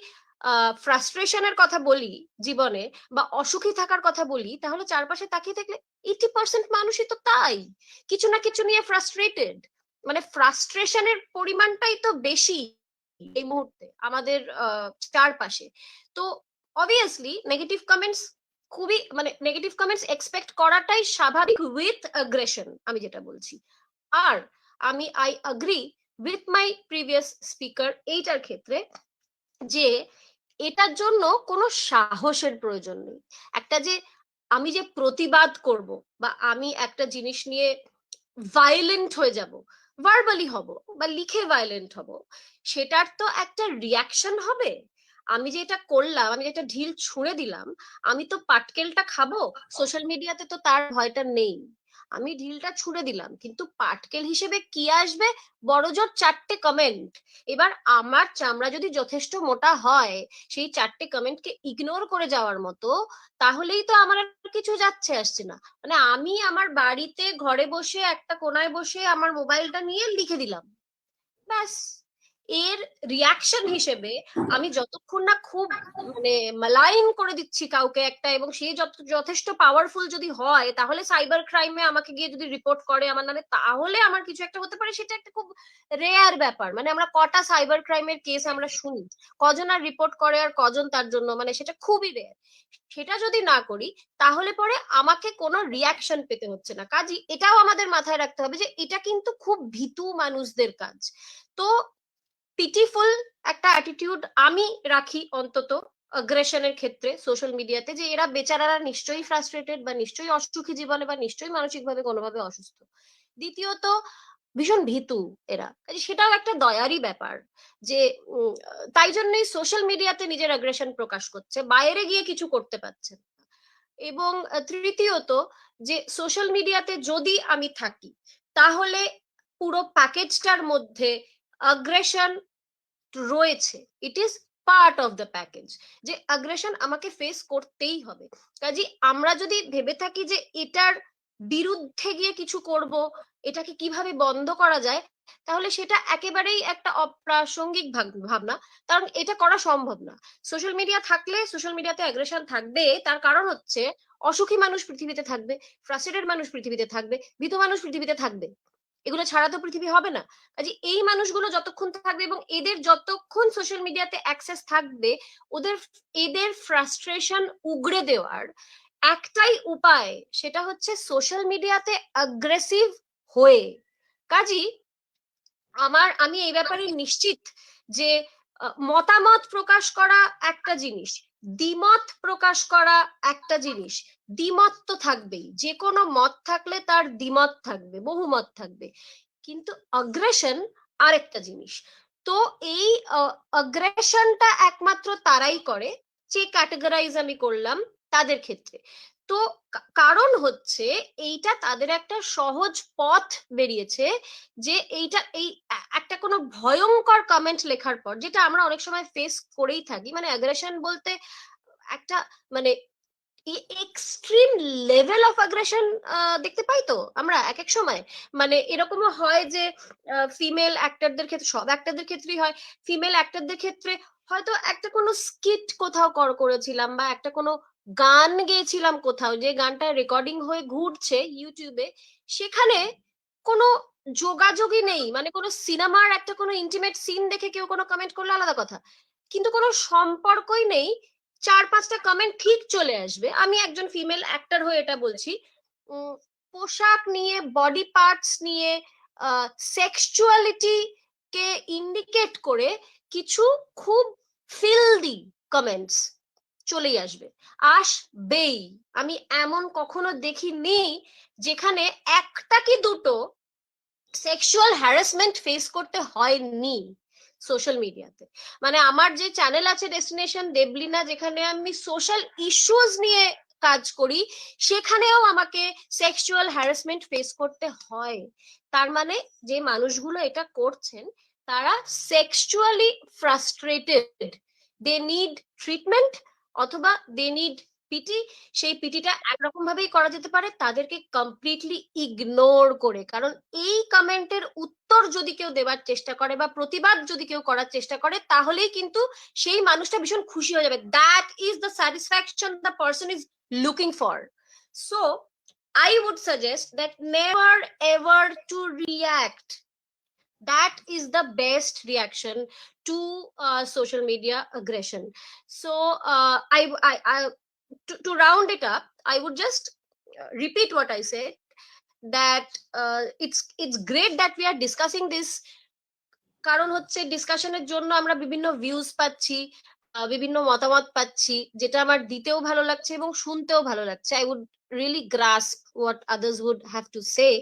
ফ্রাস্ট্রেশনের কথা বলি জীবনে, বা অসুখী থাকার কথা বলি, তাহলে চারপাশে তাকিয়ে দেখলে 80% মানুষই তো তাই, কিছু না কিছু নিয়ে ফ্রাস্ট্রেটেড, মানে ফ্রাস্ট্রেশনের পরিমাণটাই তো বেশি এই মুহূর্তে আমাদের চারপাশে। তো অবভিয়াসলি নেগেটিভ কমেন্টস খুবই, মানে নেগেটিভ কমেন্টস এক্সপেক্ট করাটাই স্বাভাবিক উইথ অ্যাগ্রেশন, আমি যেটা বলছি। আর আমি I agree with my previous speaker এইটার ক্ষেত্রে, যে এটার জন্য কোনো সাহসের প্রয়োজন নেই। একটা যে আমি যে প্রতিবাদ করব, বা আমি একটা জিনিস নিয়ে ভায়োলেন্ট হয়ে যাব, ভার্বালি হব বা লিখে ভায়োলেন্ট হব, সেটার তো একটা রিয়াকশন হবে। আমি যে এটা করলাম, আমি যে একটা ঢিল ছুঁড়ে দিলাম, আমি তো পাটকেলটা খাবো, সোশ্যাল মিডিয়াতে তো তার ভয়টা নেই। আমি ঢিলটা ছুঁড়ে দিলাম, কিন্তু পাটকেল হিসেবে কি আসবে, বড়জোর 4টে কমেন্ট। এবার আমার চামড়া যদি যথেষ্ট মোটা হয় সেই 4টে কমেন্টকে ইগনোর করে যাওয়ার মতো, তাহলেই তো আমার কিছু যাচ্ছে আসছে না। মানে আমি আমার বাড়িতে ঘরে বসে একটা কোনায় বসে আমার মোবাইলটা নিয়ে লিখে দিলাম, ব্যাস। এর রিয়াকশন হিসেবে আমি যতক্ষণ না খুব মানে মালাইন করে দিচ্ছি কাউকে একটা, এবং সে যথেষ্ট পাওয়ারফুল যদি হয়, তাহলে সাইবার ক্রাইমে আমাকে গিয়ে যদি রিপোর্ট করে আমার নামে, তাহলে আমার কিছু একটা হতে পারে। সেটা একটা খুব রেয়ার ব্যাপার, মানে আমরা কটা সাইবার ক্রাইমের কেস আমরা শুনি, কজন আর রিপোর্ট করে আর কজন তার জন্য, মানে সেটা খুবই রেয়ার। সেটা যদি না করি, তাহলে পরে আমাকে কোনো রিয়াকশন পেতে হচ্ছে না। কাজই এটাও আমাদের মাথায় রাখতে হবে যে এটা কিন্তু খুব ভীতু মানুষদের কাজ। তো পিটিফুল একটা অ্যাটিটিউড আমি রাখি অন্তত অ্যাগ্রেশনের ক্ষেত্রে সোশ্যাল মিডিয়াতে, যে এরা বেচারারা নিশ্চয়ই ফ্রাস্ট্রেটেড, বা নিশ্চয়ই অসুখী জীবনে, বা নিশ্চয়ই মানসিকভাবে কোনোভাবে অসুস্থ। দ্বিতীয়ত ভীষণ ভীতু এরা, সেটাও একটা দয়ারই ব্যাপার, যে তাই জন্যই সোশ্যাল মিডিয়াতে নিজের অ্যাগ্রেশন প্রকাশ করছে, বাইরে গিয়ে কিছু করতে পারছে না। এবং তৃতীয়ত, যে সোশ্যাল মিডিয়াতে যদি আমি থাকি, তাহলে পুরো প্যাকেজটার মধ্যে অ্যাগ্রেশন রয়েছে, it is part of the package, যে অ্যাগ্রেশন আমাকে ফেস করতেই হবে। কাজে আমরা যদি ভেবে থাকি যে এটার বিরুদ্ধে গিয়ে কিছু করব, এটাকে কিভাবে বন্ধ করা যায়, তাহলে সেটা একেবারেই একটা অপ্রাসঙ্গিক ভাবনা, কারণ এটা করা সম্ভব না। সোশ্যাল মিডিয়া থাকলে সোশ্যাল মিডিয়াতে অ্যাগ্রেশন থাকবে, তার কারণ হচ্ছে অসুখী মানুষ পৃথিবীতে থাকবে, ফ্রাস্ট্রেটেড মানুষ পৃথিবীতে থাকবে, ভীত মানুষ পৃথিবীতে থাকবে। এগুলো ছাড়া তো পৃথিবী হবে না। কাজে এই মানুষগুলো যতক্ষণ থাকবে এবং এদের যতক্ষণ সোশ্যাল মিডিয়াতে অ্যাক্সেস থাকবে, এদের ফ্রাস্ট্রেশন উগড়ে দেওয়ার একটাই উপায়, সেটা হচ্ছে সোশ্যাল মিডিয়াতে অ্যাগ্রেসিভ হয়ে। কাজী আমি এই ব্যাপারে নিশ্চিত যে মতামত প্রকাশ করা একটা জিনিস, দ্বিমত প্রকাশ করা একটা জিনিস। দ্বিমত তো থাকবেই, যে কোনো মত থাকলে তার দ্বিমত থাকবে, বহুমত থাকবে, কিন্তু অ্যাগ্রেশন আরেকটা জিনিস। তো এই অ্যাগ্রেশনটা একমাত্র তারাই করে যে ক্যাটেগরাইজ আমি করলাম তাদের ক্ষেত্রে। তো কারণ হচ্ছে এইটা তাদের একটা সহজ পথ বেরিয়েছে, যে এই একটা কোনো ভয়ঙ্কর কমেন্ট লেখার পর, যেটা আমরা অনেক সময় ফেস করেই থাকি, মানে অ্যাগ্রেশন বলতে একটা মানে এক্সট্রিম লেভেল অফ অ্যাগ্রেশন দেখতে পাই তো আমরা এক এক সময়। মানে এরকমও হয় যে ফিমেল অ্যাক্টরদের ক্ষেত্রে, সব অ্যাক্টরদের ক্ষেত্রেই হয়, ফিমেল অ্যাক্টরদের ক্ষেত্রে হয়তো একটা কোনো স্কিট কোথাও করেছিলাম, বা একটা কোনো গান গেয়েছিলাম কোথাও, যে গানটা রেকর্ডিং হয়ে ঘুরছে ইউটিউবে, সেখানে কোনো যোগাযোগই নেই, মানে কোনো সিনেমার একটা কোনো ইন্টিমেট সিন দেখে কেউ কোনো কমেন্ট করলে আলাদা কথা, কিন্তু কোনো সম্পর্কই নেই, 4-5টা কমেন্ট ঠিক চলে আসবে। আমি একজন ফিমেল অ্যাক্টর হয়ে এটা বলছি, পোশাক নিয়ে, বডি পার্টস নিয়ে, সেক্সুয়ালিটি কে ইন্ডিকেট করে কিছু খুব ফিল্দি কমেন্টস চলেই আসবেই। আমি এমন কখনো দেখিনি যেখানে একটা কি দুটো সেক্সুয়াল হ্যারাসমেন্ট ফেস করতে হয়নি সোশ্যাল মিডিয়াতে। মানে আমার যে চ্যানেল আছে ডেস্টিনেশন দেবলিনা, যেখানে আমি সোশ্যাল ইস্যুজ নিয়ে কাজ করি, সেখানেও আমাকে সেক্সুয়াল হ্যারাসমেন্ট ফেস করতে হয়। তার মানে যে মানুষগুলো এটা করছেন তারা sexually frustrated, they need treatment, অথবা দে নিড পিটি। সেই পিটিটা একরকম ভাবেই করা যেতে পারে, তাদেরকে কমপ্লিটলি ইগনোর করে। কারণ এই কমেন্টের উত্তর যদি কেউ দেওয়ার চেষ্টা করে বা প্রতিবাদ যদি কেউ করার চেষ্টা করে, তাহলেই কিন্তু সেই মানুষটা ভীষণ খুশি হয়ে যাবে। That is the satisfaction the person is looking for. So I would suggest that never ever to react. That is the best reaction to social media aggression. So to round it up, I would just repeat what I said, that it's great that we are discussing this, কারণ হচ্ছে ডিসকাশনের জন্য আমরা বিভিন্ন views পাচ্ছি, বিভিন্ন মতামত পাচ্ছি, যেটা আমার দিতেও ভালো লাগছে এবং শুনতেও ভালো লাগছে। I would really grasp what others would have to say,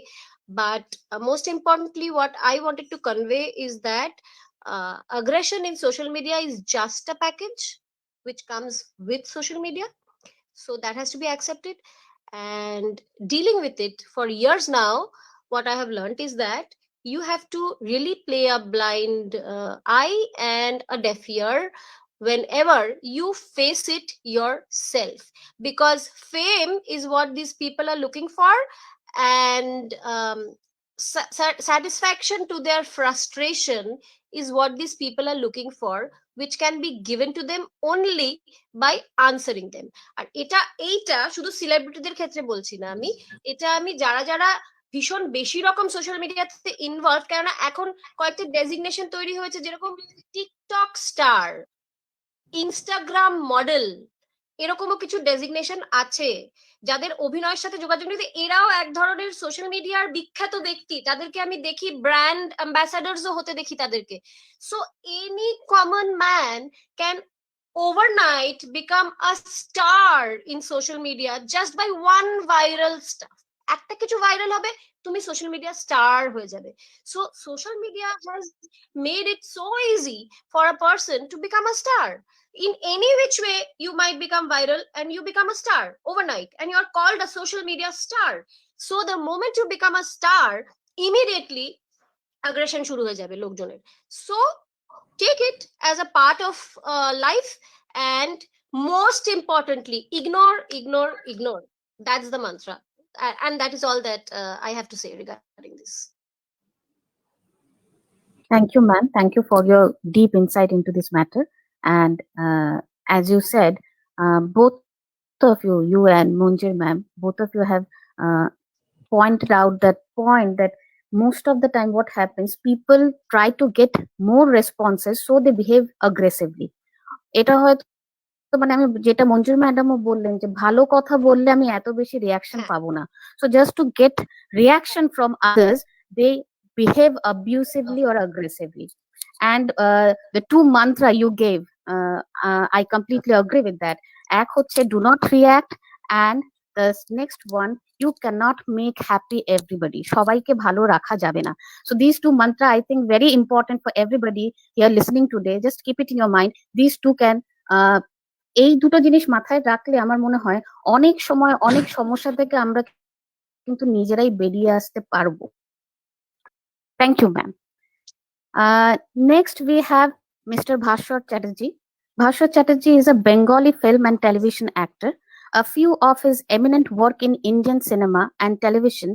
but most importantly what I wanted to convey is that aggression in social media is just a package which comes with social media, so that has to be accepted. And dealing with it for years now, what I have learned is that you have to really play a blind eye and a deaf ear whenever you face it yourself, because fame is what these people are looking for, and satisfaction to their frustration is what these people are looking for, which can be given to them only by answering them. আর এইটা শুধু সেলিব্রিটিদের ক্ষেত্রে বলছি না, এটা আমি যারা যারা ভীষণ বেশি রকম সোশ্যাল মিডিয়াতে ইনভলভ, কেননা এখন কয়েকটা ডেজিগনেশন তৈরি হয়েছে, যেরকম টিকটক স্টার, ইনস্টাগ্রাম মডেল, এরকমও কিছু ডেজিগনেশন আছে, যাদের অভিনয়ের সাথে যোগাযোগ নেই, এরাও এক ধরনের সোশ্যাল মিডিয়ার বিখ্যাত ব্যক্তি, তাদেরকে আমি দেখি ব্র্যান্ড অ্যাম্বাসাডার্সও হতে দেখি তাদেরকে। So any common man can overnight become a star in social media just by one viral stuff. একটা কিছু ভাইরাল হবে, তুমি সোশ্যাল মিডিয়া স্টার হয়ে যাবে। So social media has made it so easy for a person to become a star. In any which way you might become viral and you become a star overnight, and you are called a social media star. So the moment you become a star, immediately aggression shuru হয়ে যাবে লোকজনের। So take it as a part of life, and most importantly, ignore. That's the mantra. and that is all that I have to say regarding this. Thank you, ma'am. Thank you for your deep insight into this matter. And as you said, both of you, you and Munjir ma'am, both of you have pointed out that point that most of the time what happens, people try to get more responses, so they behave aggressively. এটা হয়তো মানে আমি যেটা মঞ্জুর ম্যাডামও বললেন যে ভালো কথা বললে আমি এত বেশি রিয়াকশন পাবো না, so just to get reaction from others they behave abusively or aggressively. And the two mantra you gave, I completely agree with that. Ek hocche do not react, and the next one, you cannot make happy everybody. সবাইকে ভালো রাখা যাবে না. So these two mantra I think very important for everybody here listening today. Just keep it in your mind. These two can এই দুটো জিনিস মাথায় রাখলে আমার মনে হয় অনেক সময় অনেক সমস্যা থেকে আমরা কিন্তু নিজেরাই বেরিয়ে আসতে পারবো. Thank you, ma'am. Next, we have Mr. Bhashwar Chatterjee. Bhashwar Chatterjee is a Bengali film and television actor. A few of his eminent work in Indian cinema and television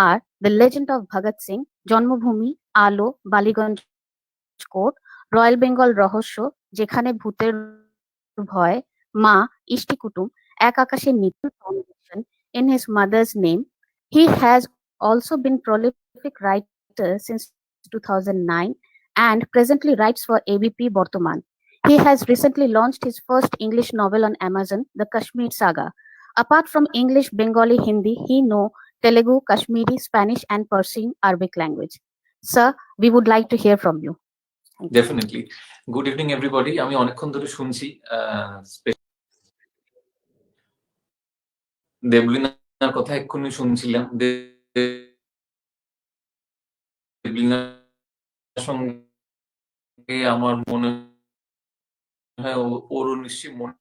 are The Legend of Bhagat Singh, Janmabhoomi, Alo, Baliganj Court, Royal Bengal Rahosyo, Jekhane Bhuter Bhoy, Ma, Ishti Kutum, Ek Akashe Niche, in his mother's name. He has also been prolific writer since 2009 and presently writes for ABP Bortoman. He has recently launched his first English novel on Amazon, The Kashmir Saga. Apart from English, Bengali, Hindi, he knows Telugu, Kashmiri, Spanish and Persian Arabic language. Sir, we would like to hear from you. Definitely. Good evening, everybody. আমি অনেকক্ষণ ধরে শুনছি দেবলিনার কথা এক্ষুনি শুনছিলাম। দেবলিনার সঙ্গে আমার মনে হয় ওরও নিশ্চয়ই মনে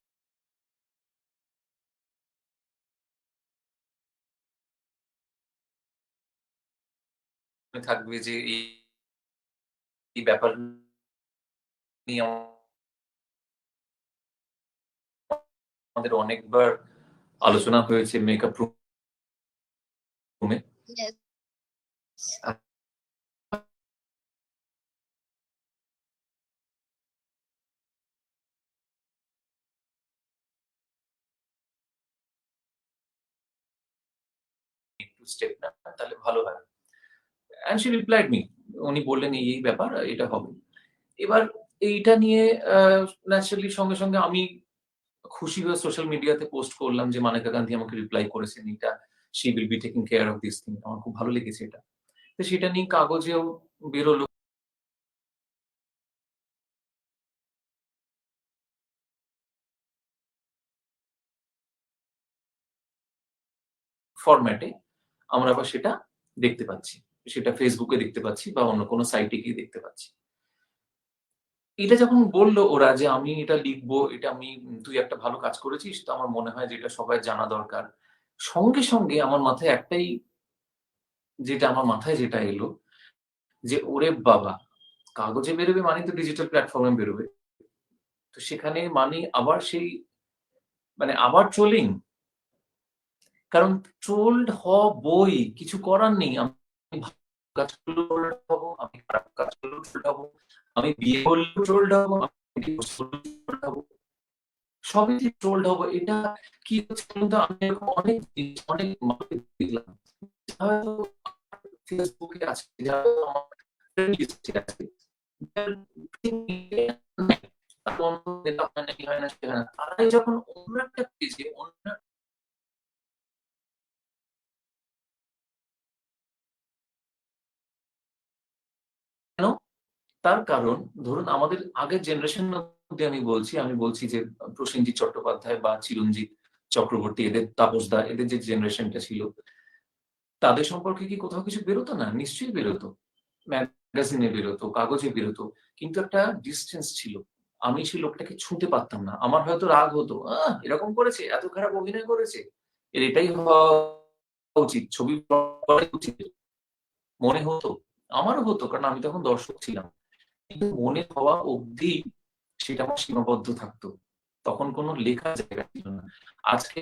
থাকবে যে এই ব্যাপার নিয়ে আমাদের অনেকবার আলোচনা হয়েছে মেকআপ রুমে। স্টেপ না তাহলে ভালো হয়। and she replied me, উনি বললেন এই ব্যাপার এটা হবে। এবার এইটা নিয়ে ন্যাচারালি সঙ্গে সঙ্গে আমি খুশি হয়ে সোশ্যাল মিডিয়াতে পোস্ট করলাম যে মানেকা গান্ধী আমাকে রিপ্লাই করেছেন, এটা she will be taking care of this thing. আমার খুব ভালো লেগেছে এটা। তো সেটা নিয়ে কাগজেও বেরোলো। ফরম্যাটে আমরা আবার সেটা দেখতে পাচ্ছি, সেটা ফেসবুকে দেখতে পাচ্ছি বা অন্য কোনো সাইটে গিয়ে দেখতে পাচ্ছি। এটা যখন বললো ওরা যে আমি এটা লিখবো, এটা তুই একটা ভালো কাজ করেছিস, তো আমার মনে হয় যে এটা সবাই জানা দরকার। সঙ্গে সঙ্গে আমার মাথায় যেটা এলো যে ওরে বাবা, কাগজে বেরোবে মানে তো ডিজিটাল প্ল্যাটফর্মে বেরোবে, তো সেখানে আবার সেই আবার ট্রোলিং। কারণ ট্রোলড হবই, কিছু করার নেই। আমি কাজ করলেও ট্রোলড হবো, আমি খারাপ কাজ করলেও ট্রোলড হবো, আমি বিয়ে করলেও ট্রোলড হবো, আমি ডিভোর্স করলেও ট্রোলড হবো, সবই ট্রোলড হবো। এটা কি হচ্ছে কিন্তু আমি অনেক মানুষ দেখলাম ফেসবুকে আছে, যারা আমার ফ্রেন্ড লিস্টে আছে, তারাই যখন অন্য একটা পেজে অন্য কেন, তার কারণ ধরুন আমাদের আগের জেনারেশন মধ্যে আমি বলছি যে প্রসেনজিৎ চট্টোপাধ্যায় বা চিরঞ্জিত চক্রবর্তী, এদের তাপসদা, এদের যে জেনারেশনটা ছিল, তাদের সম্পর্কে কি কোথাও কিছু বেরোতো না? নিশ্চয়ই বেরোতো, ম্যাগাজিনে বেরোতো, কাগজে বেরোতো, কিন্তু একটা ডিস্টেন্স ছিল। আমি সেই লোকটাকে ছুঁতে পারতাম না। আমার হয়তো রাগ হতো, এরকম করেছে, এত খারাপ অভিনয় করেছে, এর এটাই হওয়া উচিত, ছবি উচিত মনে হতো। আমারও হতো, কারণ আমি তখন দর্শক ছিলাম, কিন্তু মনে হওয়া অবধি সেটা আমার সীমাবদ্ধ থাকতো, তখন কোনো লেখা জায়গা ছিল না। আজকে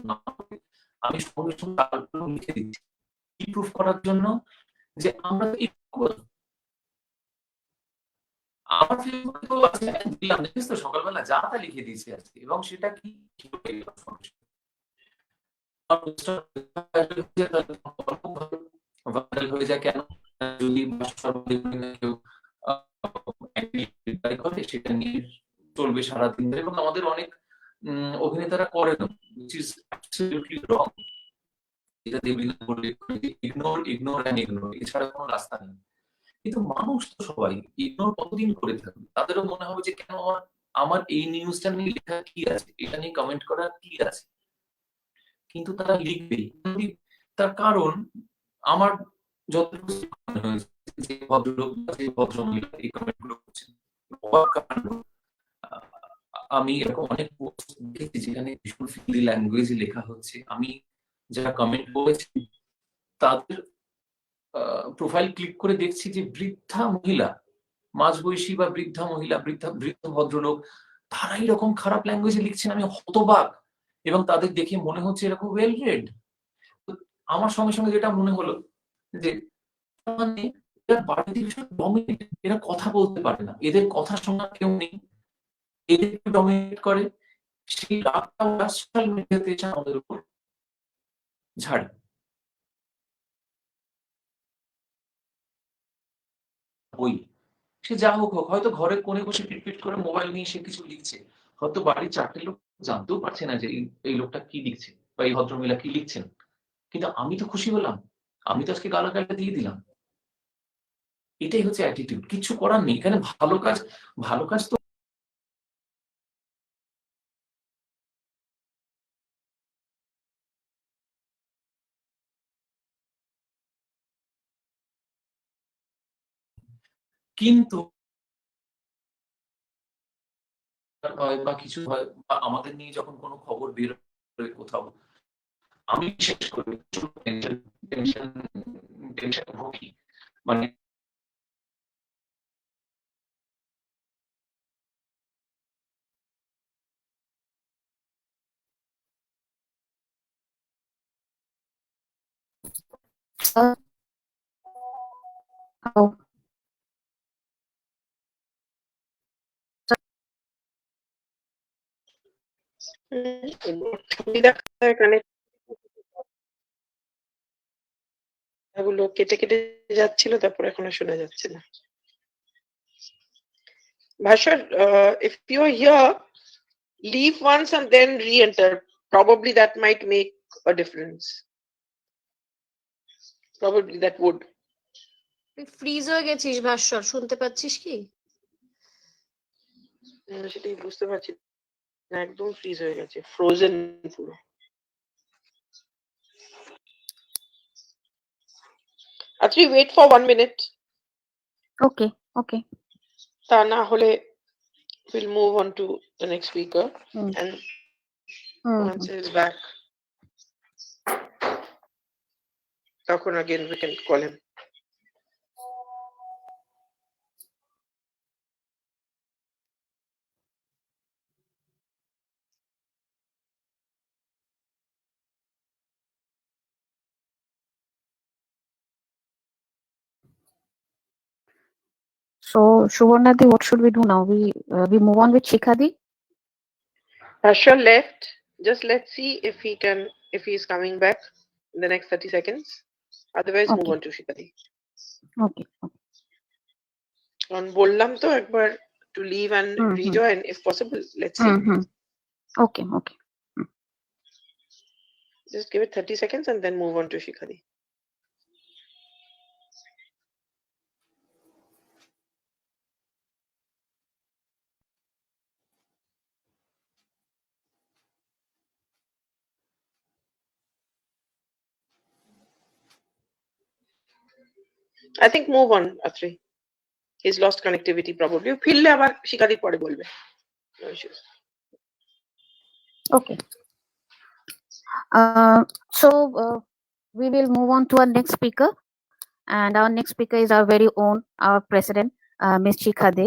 না হবে, আমি সঙ্গে সঙ্গে তারপর লিখে দিচ্ছি। কি প্রুফ করার জন্য? যে আমরা তো equal। আমার ফেসবুকেও আছে, দিলাম, দেখিস তো সকালবেলা যা তা লিখে দিয়েছি আজকে, এবং সেটা কি ভাইরাল হয়ে যায় কেন? যদি কেউ করে সেটা নিয়ে চলবে সারাদিন ধরে, এবং আমাদের অনেক অভিনেতারা করেন, which is absolutely wrong। এটা দেবলীনা বলে ইগনোর এছাড়া কোনো রাস্তা নেই। কিন্তু মানুষ তো সবাই ইগনোর কতদিন করে থাকবে? তাদেরও মনে হবে যে কেন আমার এই নিউজটা নিয়ে লেখা কি আছে, এটা নিয়ে কমেন্ট করা কি আছে, কিন্তু তারা লিখবেই। তার কারণ আমার যতটুকু মনে হয়েছে যে ভদ্রলোক বা যে ভদ্রমহিলা এই কমেন্ট গুলো করছেন, অবাক কাণ্ড। আমি এরকম অনেক পোস্ট দেখেছি যেখানে ভীষণ ফ্রিলি ল্যাঙ্গুয়েজে লেখা হচ্ছে। আমি যারা কমেন্ট করেছি তাদের প্রোফাইল ক্লিক করে দেখছি যে বৃদ্ধা মহিলা, মাঝবয়সী বা বৃদ্ধা মহিলা, বৃদ্ধ ভদ্রলোক, তারা এরকম খারাপ ল্যাঙ্গুয়েজে লিখছেন। আমি হতবাক, এবং তাদের দেখে মনে হচ্ছে এরকম ওয়েল রেড। আমার সঙ্গে সঙ্গে যেটা মনে হলো যে মানে এরা বাড়িতে ভীষণ ডমিনেট, এরা কথা বলতে পারে না, এদের কথা শোনার কেউ নেই, এদেরকে ডমিনেট করে, সেই রাগটা ওরা সোশ্যাল মিডিয়াতে এসে আমাদের উপর ঝাড়ে। ওই সে যা হোক হোক, হয়তো ঘরের কোণে বসে পিটপিট করে মোবাইল নিয়ে সে কিছু লিখছে, হয়তো বাড়ির 4টে লোক জানতেও পারছে না যে এই লোকটা কি লিখছে বা এই ভদ্রমহিলা কি লিখছেন, কিন্তু আমি তো খুশি হলাম, আমি তো আজকে গালাগালটা দিয়ে দিলাম। এটাই হচ্ছে অ্যাটিটিউড, কিছু করার নেই। এখানে ভালো কাজ তো কিন্তু বা কিছু হয় বা আমাদের নিয়ে যখন কোনো খবর বের হয় কোথাও, আমি বিশেষ করে টেনশন ভুগি। মানে Oh, গুলো কেটে কেটে যাচ্ছিল, তারপর এখনো শোনা যাচ্ছে না। Bhaswar, if you are here, leave once and then re-enter. Probably that might make a difference. Probably that would. Fridge হয়ে গেছিস ভাস্বর, শুনতে পাচ্ছিস কি? সেটাই বুঝতে পারছি না, একদম ফ্রিজ হয়ে গেছে, ফ্রোজেন পুরো। Actually, wait for 1 minute. okay, okay. তা না হলে we'll move on to the next speaker. And once he's back, তখন again we can call him. So, Suvarnadi, what should we do now? We move on with Shikhadi. Harshal left. Just let's see if he's coming back in the next 30 seconds. Otherwise, move Okay. on to Shikhadi. Okay. কারণ বললাম তো একবার to leave and rejoin if possible. Let's see. Okay. Just give it 30 seconds and then move on to Shikhadi. I think move on, Atri. He's lost connectivity probably. ফিরলে আবার শিখাদি পরে বলবে. No issues. Okay. So we will move on to our next speaker, and our next speaker is our very own, our president, Ms. Shikhade.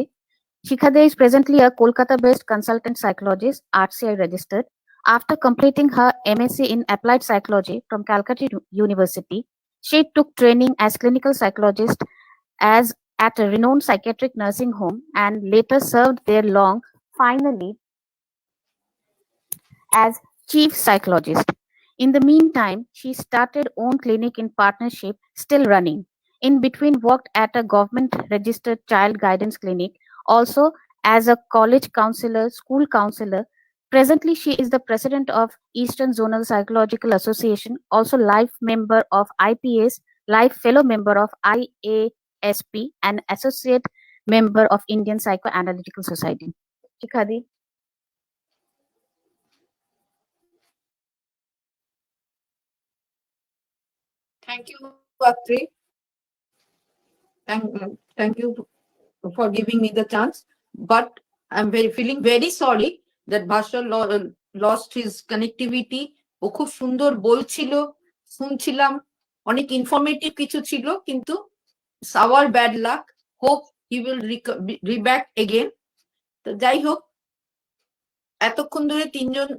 Shikhade is presently a Kolkata-based consultant psychologist, RCI registered, After completing her MSc in Applied Psychology from Calcutta University, she took training as clinical psychologist at a renowned psychiatric nursing home and later served there long, finally as chief psychologist. In the meantime, she started own clinic in partnership, still running. In between, worked at a government-registered child guidance clinic, also as a college counselor, school counselor. Presently, she is the president of Eastern Zonal Psychological Association, also life member of IPS, life fellow member of IASP, and associate member of Indian Psychoanalytical Society. Chikadi. Thank you, Atri. Thank you for giving me the chance. But I'm feeling very sorry that Bhasha lost his connectivity. ও খুব সুন্দর বলছিল, শুনছিলাম, অনেক informative কিছু ছিল, কিন্তু our bad luck. Hope he will be back again. তো যাই হোক, এতক্ষণ ধরে তিনজন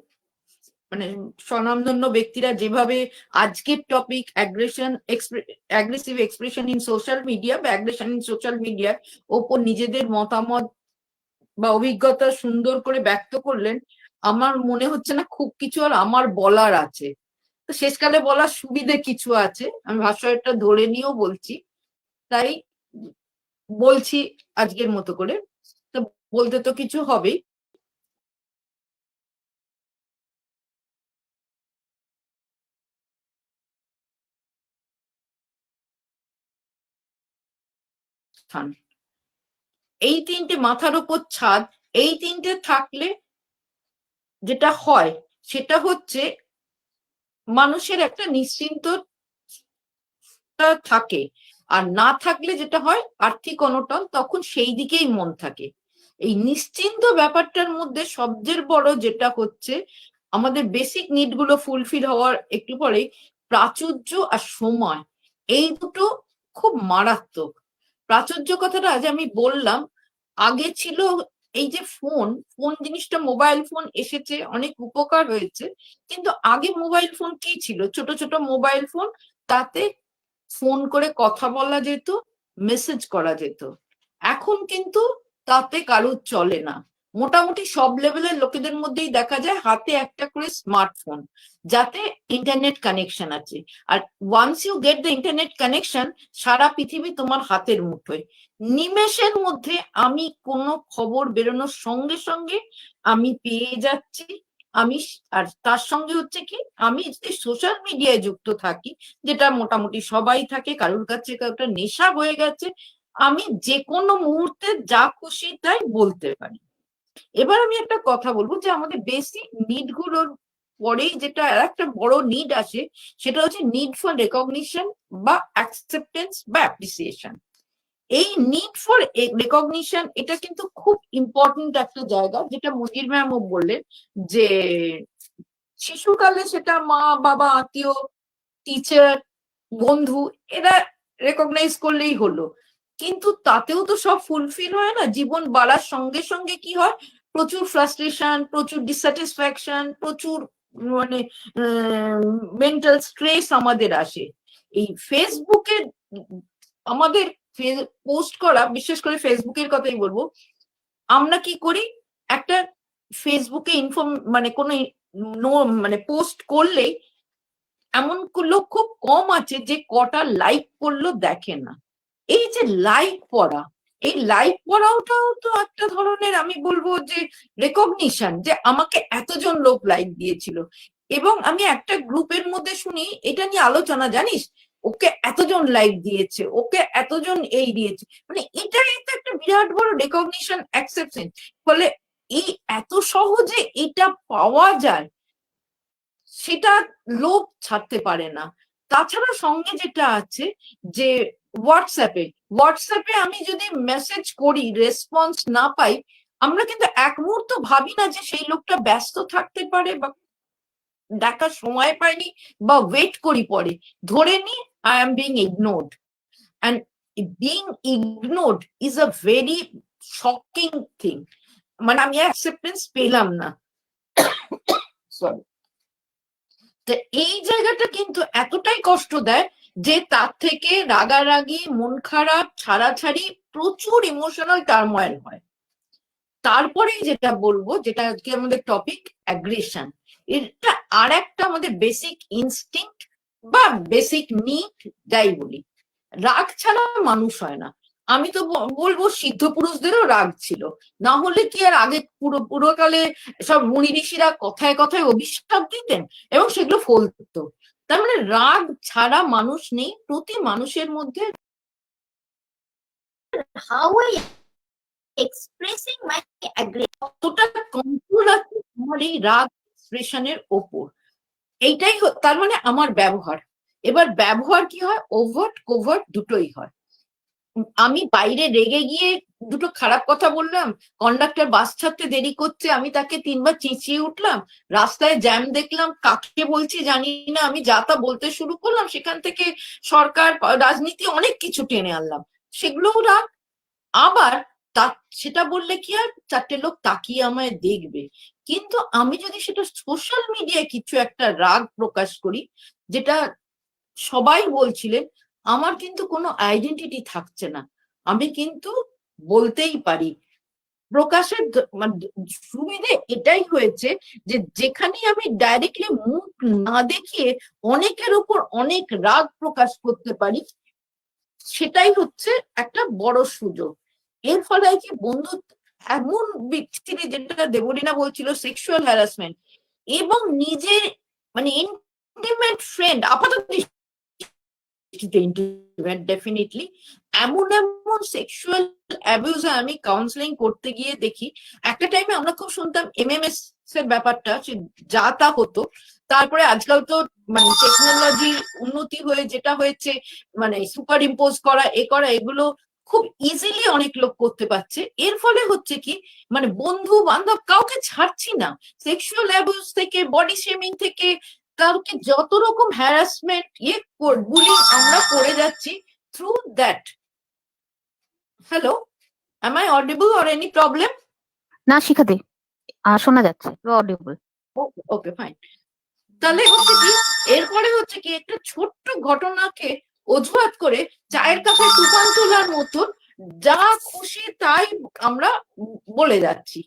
মানে স্বনামধন্য ব্যক্তিরা যেভাবে আজকের topic aggressive expression in social media বা অ্যাগ্রেশন ইন সোশ্যাল মিডিয়ার ওপর নিজেদের মতামত বা অভিজ্ঞতা সুন্দর করে ব্যক্ত করলেন, আমার মনে হচ্ছে না খুব কিছু আর আমার বলার আছে। তো শেষকালে বলার সুবিধে কিছু আছে, আমি ভাষাটা ধরে নিয়েও বলছি, তাই বলছি আজকের মতো করে। তো বলতে তো কিছু হবেই। এই তিনটে মাথার উপর ছাদ, এই তিনটে থাকলে যেটা হয় সেটা হচ্ছে মানুষের একটা নিশ্চিন্ত থাকে, আর না থাকলে যেটা হয় আর্থিক অনটন, তখন সেই দিকেই মন থাকে। এই নিশ্চিন্ত ব্যাপারটার মধ্যে সবচেয়ে বড় যেটা হচ্ছে আমাদের বেসিক নিড গুলো ফুলফিল হওয়ার একটু পরে প্রাচুর্য আর সময়, এই দুটো খুব মারাত্মক। প্রাচুর্য কথাটা আজ আমি বললাম, আগে ছিল এই যে ফোন জিনিসটা, মোবাইল ফোন এসেছে, অনেক উপকার হয়েছে, কিন্তু আগে মোবাইল ফোন কি ছিল? ছোট ছোট মোবাইল ফোন, তাতে ফোন করে কথা বলা যেত, মেসেজ করা যেত। এখন কিন্তু তাতে কারুর চলে না। মোটামুটি সব লেভেলের লোকেদের মধ্যেই দেখা যায় হাতে একটা করে স্মার্টফোন, যাতে ইন্টারনেট কানেকশন আছে। আর once you get the internet connection, সারা পৃথিবী তোমার হাতের মুঠোয়। নিমেষের মধ্যে আমি কোনো খবর বেরোনোর সঙ্গে সঙ্গে আমি পেয়ে যাচ্ছি। আর তার সঙ্গে হচ্ছে কি, আমি যদি সোশ্যাল মিডিয়ায় যুক্ত থাকি, যেটা মোটামুটি সবাই থাকে, কারোর কাছে কারোটা নেশা হয়ে গেছে, আমি যে কোনো মুহূর্তে যা খুশি তাই বলতে পারি। এবার আমি একটা কথা বলবো যে আমাদের বেসিক নিড গুলোর পরেই যেটা একটা বড় নিড আসে, সেটা হচ্ছে নিড ফর রেকগনিশন বা অ্যাকসেপ্টেন্স বা অ্যাপ্রিসিয়েশন। এই নিড ফর রেকগনিশন, এটা কিন্তু খুব ইম্পর্টেন্ট একটা জায়গা, যেটা মুজির ম্যামও বললেন যে শিশুকালে সেটা মা বাবা, আত্মীয়, টিচার, বন্ধু, এরা রেকগনাইজ করলেই হলো, কিন্তু তাতেও তো সব ফুলফিল হয় না। জীবন বাড়ার সঙ্গে সঙ্গে কি হয়, প্রচুর ফ্রাস্ট্রেশন, প্রচুর ডিসস্যাটিসফ্যাকশন, প্রচুর মানে মেন্টাল স্ট্রেস আমাদের আসে। এই ফেসবুকে আমাদের পোস্ট করা, বিশেষ করে ফেসবুকের কথাই বলবো, আমরা কি করি, একটা ফেসবুকে মানে কোনো মানে পোস্ট করলেই এমন লোক খুব কম আছে যে কটা লাইক করলো দেখে না। এই যে লাইক পড়া, এই লাইক পড়াটাও তো একটা ধরনের, আমি বলবো যে রেকগনিশন, যে আমাকে এতজন লোক লাইক দিয়েছিল। এবং আমি একটা গ্রুপের মধ্যে শুনি এটা নিয়ে আলোচনা, জানিস ওকে এতজন লাইক দিয়েছে, ওকে এতজন এই দিয়েছে, মানে এটাই তো একটা বিরাট বড় রেকগনিশন, অ্যাকসেপ্টেন্স। ফলে এই এত সহজে এটা পাওয়া যায়, সেটা লোক ছাড়তে পারে না। তাছাড়া সঙ্গে যেটা আছে যে হোয়াটসঅ্যাপে আমি যদি মেসেজ করি, রেসপন্স না পাই, আমরা কিন্তু এক মুহূর্ত ভাবি না যে সেই লোকটা ব্যস্ত থাকতে পারে বা দেখার সময় পায়নি, বা ওয়েট করি, পরে ধরে নি I am being ignored. And being ignored is a very shocking thing. মানে আমি অ্যাকসেপ্টেন্স পেলাম না, সরি। তো এই জায়গাটা কিন্তু এতটাই কষ্ট দেয় যে তার থেকে রাগারাগি, মন খারাপ, ছাড়াছাড়ি, প্রচুর ইমোশনাল টার্ময়েল হয়। তারপরেই যেটা বলবো, যেটা আজকে আমাদের টপিক, অ্যাগ্রেশন। এটা আর একটা আমাদের বেসিক ইনস্টিংক্ট বা বেসিক নিড, যাই বলি। রাগ ছাড়া মানুষ হয় না। আমি তো বলবো সিদ্ধ পুরুষদেরও রাগ ছিল, না হলে কি আর আগে পুরোকালে সব মুনি ঋষিরা কথায় কথায় অভিশাপ দিতেন এবং সেগুলো ফলতো। তার মানে রাগ ছাড়া মানুষ নেই। প্রতি মানুষের মধ্যে how I expressing my aggression, কতটা কন্ট্রোল আছে আমার এই রাগ এক্সপ্রেশনের ওপর, এইটাই তার মানে আমার ব্যবহার। এবার ব্যবহার কি হয়, ওভার্ট কোভার্ট দুটোই হয়। আমি বাইরে রেগে গিয়ে দুটো খারাপ কথা বললাম, কন্ডাক্টর বাস ছাড়তে দেরি করছে, আমি তাকে 3বার চেঁচিয়ে উঠলাম, রাস্তায় জ্যাম দেখলাম, কাকে বলছি জানি না, আমি যা তা বলতে শুরু করলাম, সেখান থেকে সরকার, রাজনীতি, অনেক কিছু টেনে আনলাম, সেগুলোও রাগ। আবার সেটা বললে কি আর 4টে লোক তাকিয়ে আমায় দেখবে। কিন্তু আমি যদি সেটা সোশ্যাল মিডিয়ায় কিছু একটা রাগ প্রকাশ করি, যেটা সবাই বলছিলেন, আমার কিন্তু কোনো আইডেন্টিটি থাকছে না, আমি কিন্তু বলতেই পারি। প্রকাশের সুবিধে এটাই হয়েছে যে যেখানে আমি ডাইরেক্টলি মুখ না দেখিয়ে অনেকের উপর অনেক রাগ প্রকাশ করতে পারি, সেটাই হচ্ছে একটা বড় সুযোগ। এর ফলে কি বন্ধুত্ব এমন বিচ্ছিরি, যেটা দেবলীনা বলছিল, সেক্সুয়াল হ্যারাসমেন্ট, এবং নিজের মানে ইন্টিমেট ফ্রেন্ড, আপাতত ডেফিনেটলি এমন এমন সেক্সুয়াল অ্যাবিউজ আমি কাউন্সিলিং করতে গিয়ে দেখি। একটা টাইমে আমরা খুব শুনতাম MMS এর ব্যাপারটা, যা তা হতো। তারপরে আজকাল তো মানে টেকনোলজি উন্নতি হয়ে যেটা হয়েছে, মানে সুপার ইম্পোজ করা, এগুলো খুব ইজিলি অনেক লোক করতে পারছে। এর ফলে হচ্ছে কি, মানে বন্ধু বান্ধব কাউকে ছাড়ছি না, সেক্সুয়াল অ্যাবিউজ থেকে, বডি শেমিং থেকে, কাউকে যত রকম হ্যারাসমেন্ট, বুলিং আমরা করে যাচ্ছি through that. Hello, am I audible or any problem? না শিখাতে শোনা যাচ্ছে, অডিবল। Okay fine. তাহলে হচ্ছে কি, এরপরে হচ্ছে কি, একটা ছোট্ট ঘটনাকে অজুহাত করে চায়ের কাপে তুফান তোলার মতন যা খুশি তাই আমরা বলে যাচ্ছি।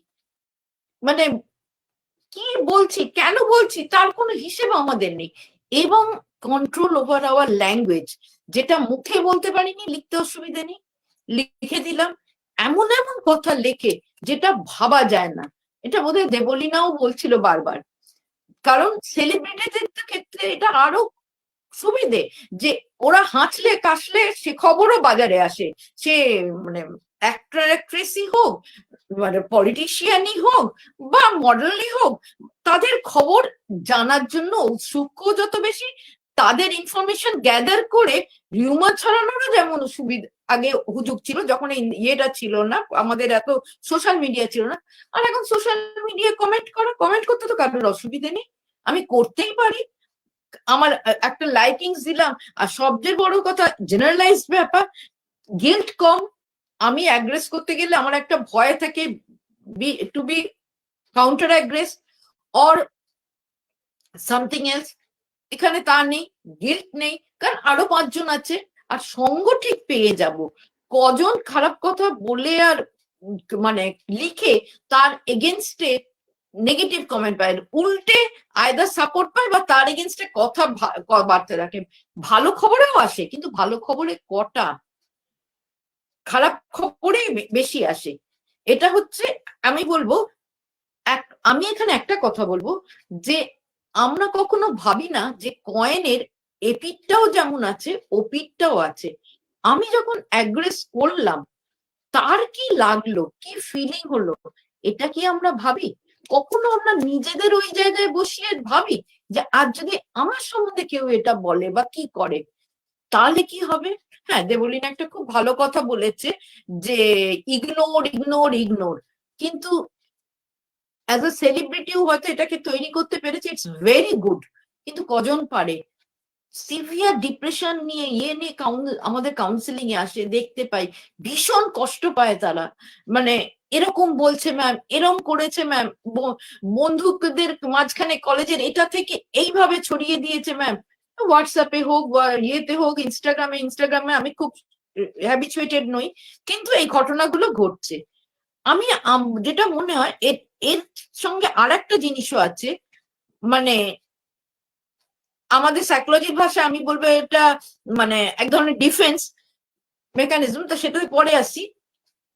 মানে কি বলছি, কেন বলছি, তার কোনো হিসেব আমাদের নেই। এবং কন্ট্রোল ওভার আওয়ার ল্যাঙ্গুয়েজ, যেটা মুখে বলতে পারিনি, লিখতে অসুবিধে নেই, লিখে দিলাম। এমন এমন কথা লেখে যেটা ভাবা যায় না। এটা বোধহয় দেবলীনাও বলছিল বারবার। কারণ সেলিব্রিটিদের ক্ষেত্রে এটা আরো সুবিধে, যে ওরা হাসলে কাশলে সে খবরও বাজারে আসে। সে মানে অ্যাক্টর অ্যাক্ট্রেসই হোক, মানে পলিটিশিয়ানই হোক বা মডেলই হোক, তাদের খবর জানার জন্য উৎসুক যত বেশি, তাদের ইনফরমেশন গ্যাদার করে রিউমার ছড়ানোরও যেমন সুবিধা আগে হুজুগ ছিল, যখন এই ইয়েটা ছিল না, আমাদের এত সোশ্যাল মিডিয়া ছিল না। আর এখন সোশ্যাল মিডিয়া কমেন্ট করতে তো কারোর অসুবিধে নেই, আমি করতেই পারি। আমার একটা লাইকিংস দিলাম, আর সবচেয়ে বড় কথা জেনারেলাইজড ব্যাপার, গিল্ট কম। আমি অ্যাগ্রেস করতে গেলে আমার একটা ভয় থাকে, to be counter aggress or something else. এখানে তা নেই, গিল্ট নেই, কারণ আরো 5 জন আছে, আর সঙ্গ ঠিক পেয়ে যাব। কজন খারাপ কথা বলে আর মানে লিখে তার এগেনস্টে নেগেটিভ কমেন্ট পায়, উল্টে আইদার সাপোর্ট পায় বা তার এগেনস্টে কথা বাড়তে থাকে। ভালো খবরেও আসে, কিন্তু ভালো খবরে কটা, খারাপ খবরে বেশি আসে। এটা হচ্ছে আমি বলবো, আমি এখানে একটা কথা বলবো, যে আমরা কখনো ভাবি না যে কয়েনের এপিঠটাও যেমন আছে ওপিঠটাও আছে। আমি যখন অ্যাগ্রেস করলাম, তার কি লাগলো, কি ফিলিং হলো, এটা কি আমরা ভাবি? কখনো আমরা নিজেদের ওই জায়গায় বসিয়ে ভাবি যে আজ যদি আমার সম্বন্ধে কেউ এটা বলে বা কি করে, তাহলে কি হবে? হ্যাঁ, দেবলীনা একটা খুব ভালো কথা বলেছে যে ইগনোর ইগনোর ইগনোর, কিন্তু অ্যাজ আ সেলিব্রিটিও হয়তো এটাকে তৈরি করতে পেরেছে, ইটস ভেরি গুড, কিন্তু কজন পারে? সিভিয়ার ডিপ্রেশন নিয়ে নিয়ে আমাদের কাউন্সিলিং এ আসে, দেখতে পাই ভীষণ কষ্ট পায় তারা, মানে এরকম বলছে ম্যাম, এরকম করেছে ম্যাম, বন্ধুদের মাঝখানে কলেজের এটা থেকে এইভাবে ছড়িয়ে দিয়েছে ম্যাম, হোয়াটসঅ্যাপে হোক বা ইয়েতে হোক, ইনস্টাগ্রামে আমি খুব হ্যাবিচুয়েটেড নই, কিন্তু এই ঘটনাগুলো ঘটছে। আমি যেটা মনে হয় এর সঙ্গে আর একটা জিনিসও আছে, মানে আমাদের সাইকোলজির ভাষা আমি বলবো এটা মানে এক ধরনের ডিফেন্স মেকানিজম, তো সেটাতে পরে আসি।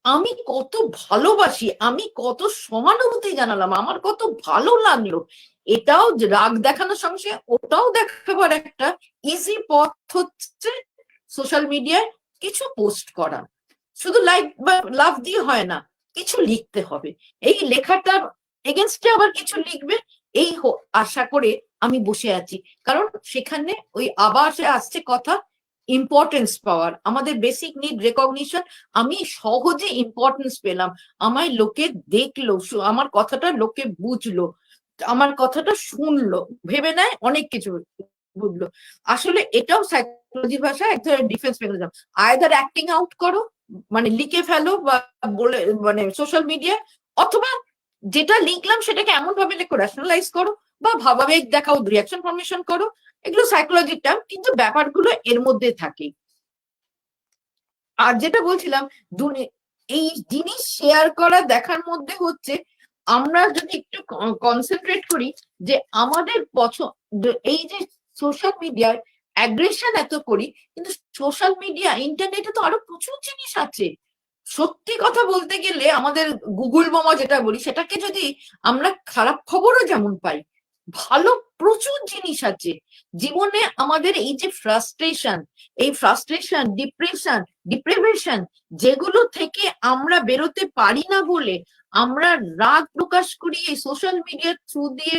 আমি কত ভালোবাসি, আমি কত সহানুভূতি জানালাম, আমার কত ভালো লাগলো, এটাও রাগ দেখানোর সঙ্গে ওটাও দেখাবার একটা ইজি পথ হচ্ছে সোশ্যাল মিডিয়ায় কিছু পোস্ট করা। শুধু লাইক বা লাভ দিয়ে হয় না, কিছু লিখতে হবে, এই লেখাটার এগেনস্টে আবার কিছু লিখবে, এই আশা করে আমি বসে আছি। কারণ সেখানে ওই আবার আসছে কথা ইম্পর্টেন্স পাওয়ার, আমাদের বেসিক নিড রেকগনিশন, আমি সহজে ইম্পর্টেন্স পেলাম, আমায় লোকে দেখলো, আমার কথাটা লোকে বুঝলো, আমার কথাটা শুনলো, ভেবে নেয় অনেক কিছু বুঝলো। আসলে এটাও সাইকোলজি ভাষা এক ধরনের defence mechanism. Either acting out করো, মানে লিখে ফেলো বা বলে মানে সোশ্যাল মিডিয়া, অথবা যেটা লিখলাম সেটাকে এমন ভাবে লেখো রেশনালাইজ করো বা ভাবাবেগ দেখাও, রিয়াকশন ফরমেশন করো, এগুলো সাইকোলজির টার্ম, কিন্তু ব্যাপারগুলো এর মধ্যে থাকে। আর যেটা বলছিলাম, এই জিনিস শেয়ার করা দেখার মধ্যে হচ্ছে আমরা যদি একটু কনসেন্ট্রেট করি যে আমাদের পছন্দ, এই যে সোশ্যাল মিডিয়ায় অ্যাগ্রেশন এত করি, কিন্তু সোশ্যাল মিডিয়া ইন্টারনেটে তো আরো প্রচুর জিনিস আছে। সত্যি কথা বলতে গেলে আমাদের গুগল বোমা যেটা বলি, সেটাকে যদি আমরা খারাপ খবরও যেমন পাই, ভালো প্রচুর জিনিস আছে জীবনে। আমাদের এই যে ফ্রাস্ট্রেশন, ডিপ্রেশন যেগুলো থেকে আমরা বেরোতে পারি না বলে আমরা রাগ প্রকাশ করি এই সোশ্যাল মিডিয়ার থ্রু দিয়ে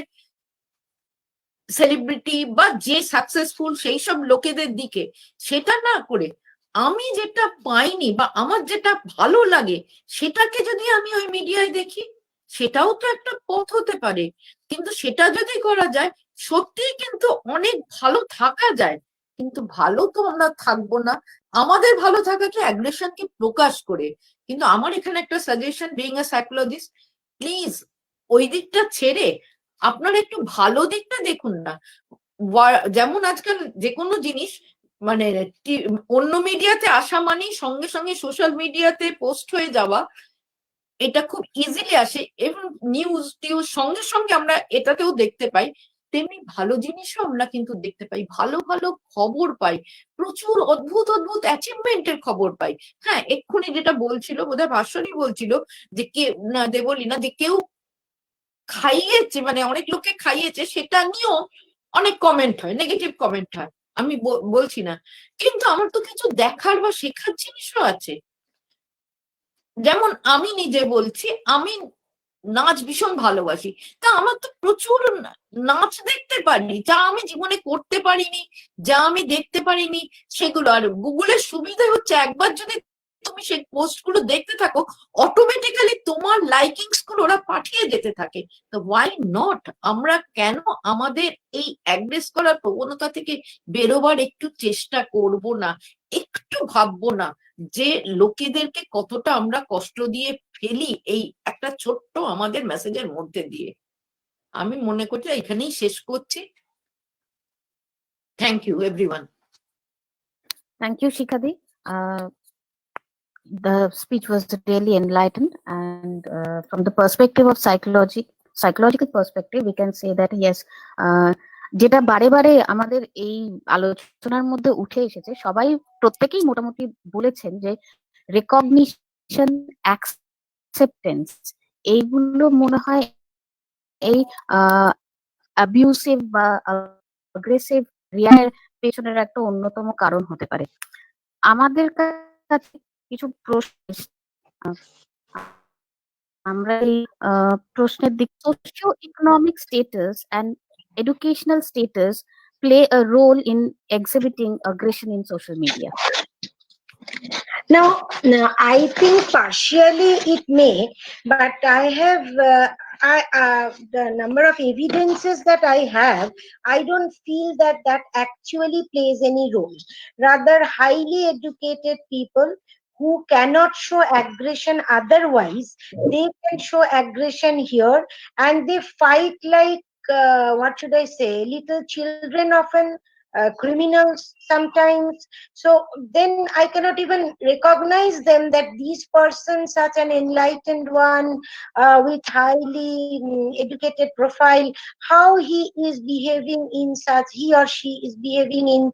সেলিব্রিটি বা যে সাকসেসফুল সেই সব লোকেদের দিকে, সেটা না করে আমি যেটা পাইনি বা আমার যেটা ভালো লাগে সেটাকে যদি আমি ওই মিডিয়ায় দেখি, সেটাও তো একটা পথ হতে পারে। কিন্তু সেটা যদি করা যায়, সত্যি কিন্তু অনেক ভালো থাকা যায়। কিন্তু ভালো তো আমরা থাকবো না আমাদের ভালো থাকাকে অ্যাগ্রেশনকে প্রকাশ করে। কিন্তু আমার এখানে একটা suggestion, being a psychologist, please ওই দিকটা ছেড়ে আপনারা একটু ভালো দিকটা দেখুন না। যেমন আজকাল যে কোনো জিনিস মানে অন্য মিডিয়াতে আসা মানেই সঙ্গে সঙ্গে সোশ্যাল মিডিয়াতে পোস্ট হয়ে যাওয়া, এটা খুব ইজিলি আসে এবং নিউজ টিউজ সঙ্গে সঙ্গে আমরা এটাতেও দেখতে পাই। তেমনি ভালো জিনিসও আমরা কিন্তু দেখতে পাই, ভালো ভালো খবর পাই, প্রচুর অদ্ভুত অ্যাচিভমেন্টের খবর পাই। হ্যাঁ, এক্ষুনি যেটা বলছিল বোধহয় ভাস্বরই বলছিল যে কে না দেবলি না, যে কেউ খাইয়েছে, মানে অনেক লোককে খাইয়েছে, সেটা নিয়েও অনেক কমেন্ট হয়, নেগেটিভ কমেন্ট হয়, আমি বলছি না, কিন্তু আমার তো কিছু দেখার বা শেখার জিনিসও আছে। যেমন আমি নিজে বলছি, আমি নাচ ভীষণ ভালোবাসি, তা আমার তো প্রচুর নাচ দেখতে পারি, যা আমি জীবনে করতে পারিনি, যা আমি দেখতে পারিনি সেগুলো। আর গুগলের সুবিধা হচ্ছে একবার যদি তুমি সেই পোস্ট গুলো দেখতে থাকো, অটোমেটিক্যালি তোমার লাইকিংস গুলো ওরা পাঠিয়ে যেতে থাকে। তো ওয়াই নট, আমরা কেন আমাদের এই অ্যাগ্রেস করার প্রবণতা থেকে বেরোবার একটু চেষ্টা করব না, একটু ভাববো না যে লোকেদেরকে কতটা আমরা কষ্ট দিয়ে ফেলি এই একটা ছোট্ট আমাদের মেসেজের মধ্যে দিয়ে। আমি মনে করছি এখানেই শেষ করছি। Thank you everyone. Thank you, Shikadi. The speech was really enlightened, and from the perspective of psychological perspective, we can say that yes, যেটা বারে বারে আমাদের এই আলোচনার মধ্যে উঠে এসেছে, সবাই প্রত্যেকেই মোটামুটি বলেছেন যে রেকগনিশন, অ্যাকসেপ্টেন্স, এইগুলো মনে হয় এই অ্যাবিউসিভ বা অ্যাগ্রেসিভ রিয়ার পেছনের একটা অন্যতম কারণ হতে পারে। আমাদের কাছে কিছু প্রশ্ন, আমরা এই প্রশ্নের দিক, socio economic status and educational status play a role in exhibiting aggression in social media. Now, I think partially it may, but I have the number of evidences that I have. I don't feel that that actually plays any role. Rather, highly educated people who cannot show aggression otherwise, they can show aggression here, and they fight like what should I say? Little children often. Criminals sometimes. So then I cannot even recognize them that these persons, such an enlightened one with highly educated profile, how he is behaving in such, he or she is behaving in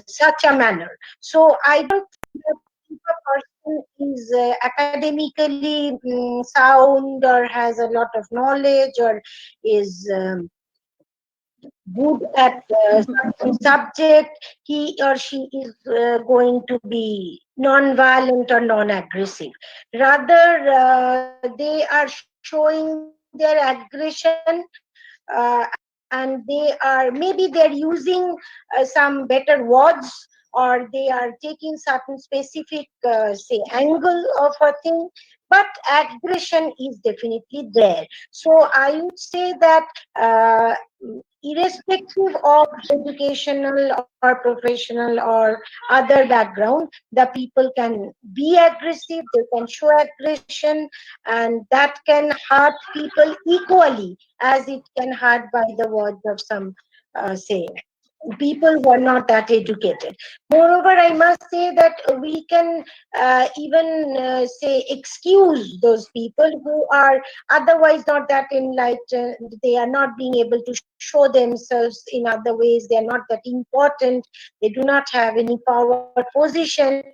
such a manner. So I don't think that if a person is academically sound or has a lot of knowledge or is good at some subject, he or she is going to be non-violent or non-aggressive. Rather, they are showing their aggression and they are maybe they're using some better words, or they are taking certain specific say angle of a thing, but aggression is definitely there. So I would say that irrespective of educational or professional or other background, the people can be aggressive, they can show aggression, and that can hurt people equally as it can hurt by the words of some say people who are not that educated. Moreover, I must say that we can even say excuse those people who are otherwise not that enlightened. They are not being able to show themselves in other ways. They are not that important. They do not have any power position.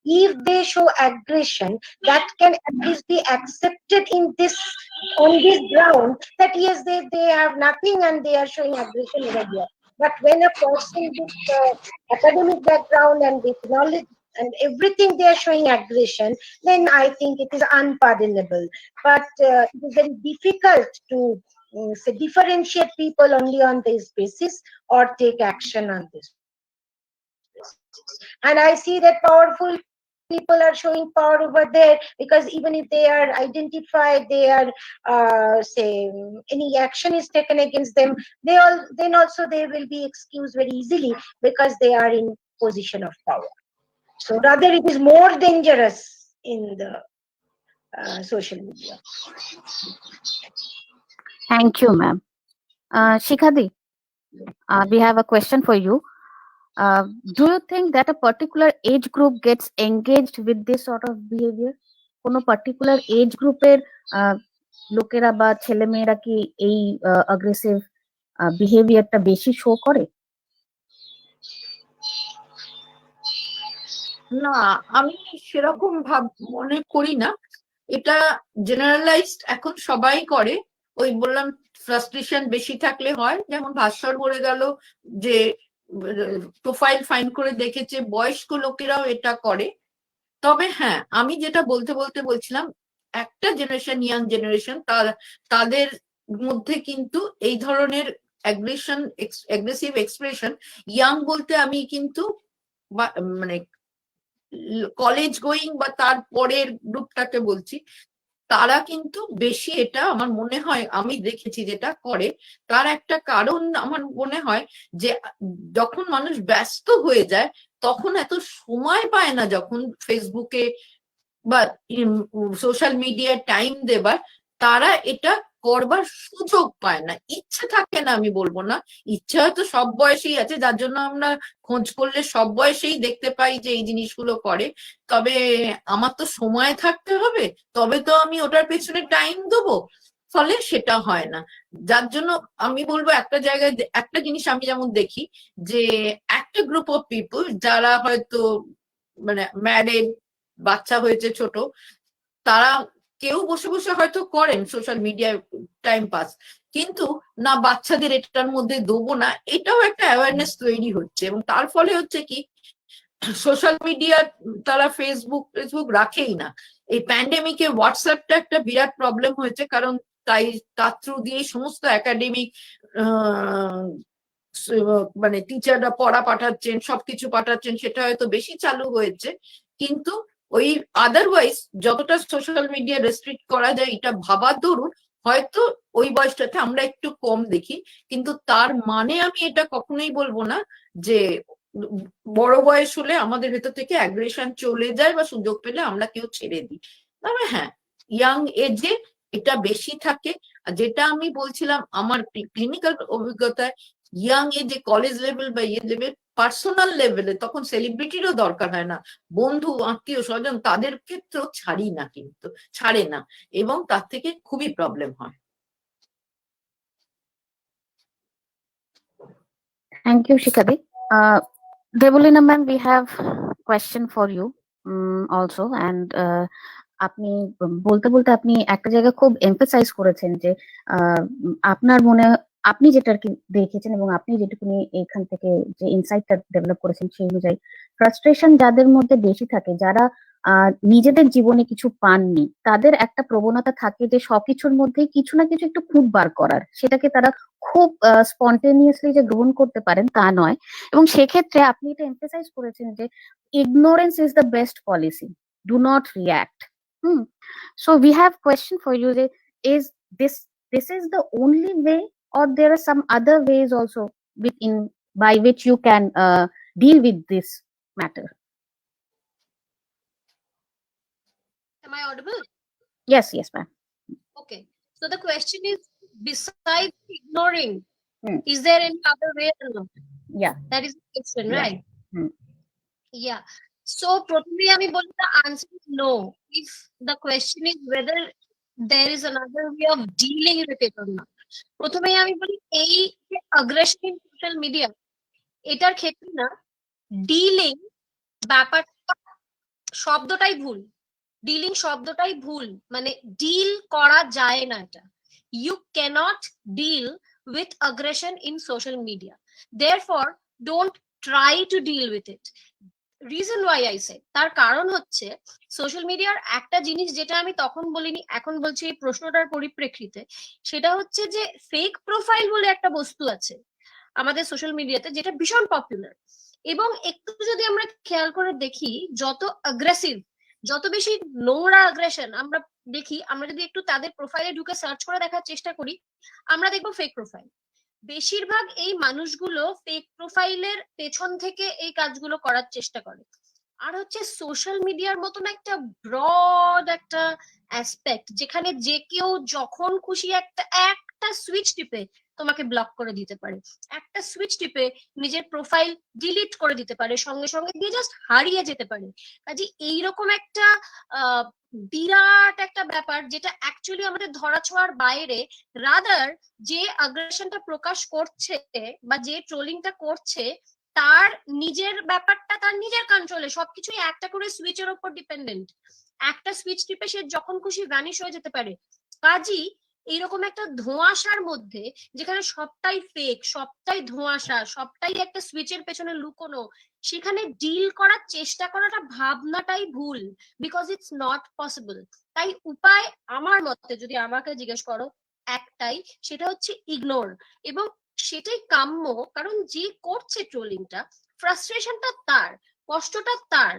If they show aggression, that can at least be accepted in this on this ground that yes, they have nothing and they are showing aggression over here. But when a person with academic background and with knowledge and everything they are showing aggression, then I think it is unpardonable. But it is very difficult to say differentiate people only on this basis or take action on this basis. And I see that powerful people are showing power over there, because even if they are identified, they are say any action is taken against them, then also they will be excused very easily because they are in position of power. So rather it is more dangerous in the social media. Thank you, ma'am. Shikhadi, we have a question for you. Do you think that a particular age group gets engaged with this sort of behavior? কোনো particular age গ্রুপের লোকেরা বা ছেলেমেয়েরা কি এই aggressive behaviorটা বেশি show করে? না, আমি সেরকম মনে করি না। এটা জেনারেলাইজড এখন সবাই করে। ওই বললাম ফ্রাস্ট্রেশন বেশি থাকলে হয়, যেমন ভাস্কর বলে গেল যে প্রোফাইল ফাইন্ড করে দেখেছে বয়স্ক লোকেরাও এটা করে। তবে হ্যাঁ, আমি যেটা বলছিলাম, একটা জেনারেশন, ইয়াং জেনারেশন, তাদের মধ্যে কিন্তু এই ধরনের অ্যাগ্রেসিভ এক্সপ্রেশন, ইয়াং বলতে আমি কিন্তু মানে কলেজ গোয়িং বা তার পরের গ্রুপটাকে বলছি, তারা কিন্তু বেশি এটা আমার মনে হয়, আমি দেখেছি যেটা করে। তার একটা কারণ আমার মনে হয় যে যখন মানুষ ব্যস্ত হয়ে যায় তখন এত সময় পায় না যখন ফেসবুকে বা সোশ্যাল মিডিয়ায় টাইম দেবার, তারা এটা করবার সুযোগ পায় না, ইচ্ছা থাকে না। আমি বলবো না, ইচ্ছা হয়তো সব বয়সেই আছে, যার জন্য আমরা খোঁজ করলে সব বয়সেই দেখতে পাই যে এই জিনিসগুলো করে। তবে আমার তো সময় থাকতে হবে, তবে তো আমি ওটার পেছনে টাইম দেবো, ফলে সেটা হয় না। যার জন্য আমি বলবো একটা জায়গায় একটা জিনিস আমি যেমন দেখি যে একটা গ্রুপ অফ পিপল যারা হয়তো মানে ম্যারিড, বাচ্চা হয়েছে ছোট, তারা কেউ বসে বসে হয়তো করেন সোশ্যাল মিডিয়ায় টাইম পাস, কিন্তু না বাচ্চাদের এটার মধ্যে দেবো না, এটাও একটা অ্যাওয়ারনেস তৈরি হচ্ছে। এবং তার ফলে হচ্ছে কি, সোশ্যাল মিডিয়া তারা ফেসবুক রাখেই না। এই প্যান্ডেমিকে হোয়াটসঅ্যাপটা একটা বিরাট প্রবলেম হয়েছে, কারণ তার থ্রু দিয়ে সমস্ত একাডেমিক মানে টিচাররা পড়া পাঠাচ্ছেন, সবকিছু পাঠাচ্ছেন, সেটা হয়তো বেশি চালু হয়েছে। কিন্তু ওই আদারওয়াইজ যতটা সোশ্যাল মিডিয়া রেস্ট্রিক্ট করা যায় এটা ভাবার দরুন হয়তো ওই বয়সটাতে আমরা একটু কম দেখি, কিন্তু তার মানে আমি এটা কখনোই বলবো না যে বড় বয়স হলে আমাদের ভেতর থেকে অ্যাগ্রেশন চলে যায় বা সুযোগ পেলে আমরা কেউ ছেড়ে দিই। তবে হ্যাঁ, ইয়াং এজে এটা বেশি থাকে। আর যেটা আমি বলছিলাম আমার ক্লিনিক্যাল অভিজ্ঞতায়, ইয়াং এজে কলেজ লেভেল বা ইয়ে লেভেল পার্সোনাল লেভেলে তখন সেলিব্রিটিরও দরকার হয় না, বন্ধু আত্মীয় স্বজন তাদের ক্ষেত্রেও ছাড়ে না, এবং তার থেকে খুবই প্রবলেম হয়। Thank you, Shikadi. Debolina ma'am, we have question for you also, and আপনি বলতে বলতে আপনি একটা জায়গা খুব এমফাসাইজ করেছেন যে আপনার মনে আপনি যেটা আর কি দেখেছেন এবং আপনি যেটুকুনি এখান থেকে যে ইনসাইটটা ডেভেলপ করেছেন সেই অনুযায়ী ফ্রাস্ট্রেশন যাদের মধ্যে বেশি থাকে, যারা নিজেদের জীবনে কিছু পাননি, তাদের একটা প্রবণতা থাকে যে সবকিছুর মধ্যেই কিছু না কিছু একটু খুঁত বার করার, সেটাকে তারা খুব স্পন্টেনিয়াসলি যে গ্রহণ করতে পারেন তা নয়। এবং সেক্ষেত্রে আপনি এটা এমফাসাইজ করেছেন যে ignorance is the best policy, do not react. So we have question for you. Is this is the only way, or there are some other ways also by which you can deal with this matter? Am I audible? Yes, ma'am. Okay. So the question is, besides ignoring, Hmm. is there any other way or not? Yeah. That is the question, Yeah. right? Hmm. Yeah. So প্রথমে আমি বলি the answer is no. If the question is whether there is another way of dealing with it or not. প্রথমে আমি বলি এই যে aggression in social media, এটার ক্ষেত্রে না ডিলিং ব্যাপারটা শব্দটাই ভুল। ডিলিং শব্দটাই ভুল, মানে ডিল করা যায় না এটা। You can't deal with aggression in social media, therefore don't try to deal with it. Reason why I say, তার কারণ হচ্ছে সোশ্যাল মিডিয়ার একটা জিনিস যেটা আমি তখন বলিনি, এখন বলছি এই প্রশ্নটার পরিপ্রেক্ষিতে, সেটা হচ্ছে যে ফেক প্রোফাইল বলে একটা বস্তু আছে আমাদের সোশ্যাল মিডিয়াতে, যেটা ভীষণ পপুলার। এবং একটু যদি আমরা খেয়াল করে দেখি, যত অ্যাগ্রেসিভ, যত বেশি নোংরা আগ্রেশন আমরা দেখি, আমরা যদি একটু তাদের প্রোফাইলে ঢুকে সার্চ করে দেখার চেষ্টা করি, আমরা দেখবো ফেক প্রোফাইল। বেশিরভাগ এই মানুষগুলো ফেক প্রোফাইলের পেছন থেকে এই কাজগুলো করার চেষ্টা করে। আর হচ্ছে সোশ্যাল মিডিয়ার মতন একটা ব্রড একটা অ্যাসপেক্ট, যেখানে যে কেউ যখন খুশি একটা সুইচ টিপে তোমাকে ব্লক করে দিতে পারে, একটা সুইচ টিপে নিজের প্রোফাইল ডিলিট করে দিতে পারে, সঙ্গে সঙ্গে দিয়ে জাস্ট হারিয়ে যেতে পারে। কাজে এইরকম একটা বিরাট একটা ব্যাপার, যেটা অ্যাকচুয়ালি আমাদের ধরাছোঁয়ার বাইরে। রাদার যে আগ্রেশনটা প্রকাশ করছে বা যে ট্রোলিংটা করছে, তার নিজের ব্যাপারটা তার নিজের কন্ট্রোলে, সবকিছুই একটা করে সুইচের উপর ডিপেন্ডেন্ট। একটা সুইচ টিপে সে যখন খুশি ভ্যানিশ হয়ে যেতে পারে। কাজী এইরকম একটা ধোঁয়াশার মধ্যে, যেখানে সবটাই ফেক, সবটাই ধোঁয়াশা, সবটাই একটা সুইচের পেছনে লুকোনো, সেখানে ডিল করার চেষ্টা করাটা ভাবনাটাই ভুল, বিকজ ইটস নট পসিবল। তাই উপায় আমার মতে যদি আমাকে জিজ্ঞেস করো একটাই, সেটা হচ্ছে ইগনোর। এবং সেটাই কাম্য, কারণ যে করছে ট্রোলিংটা, ফ্রাস্ট্রেশনটা তার, কষ্টটা তার।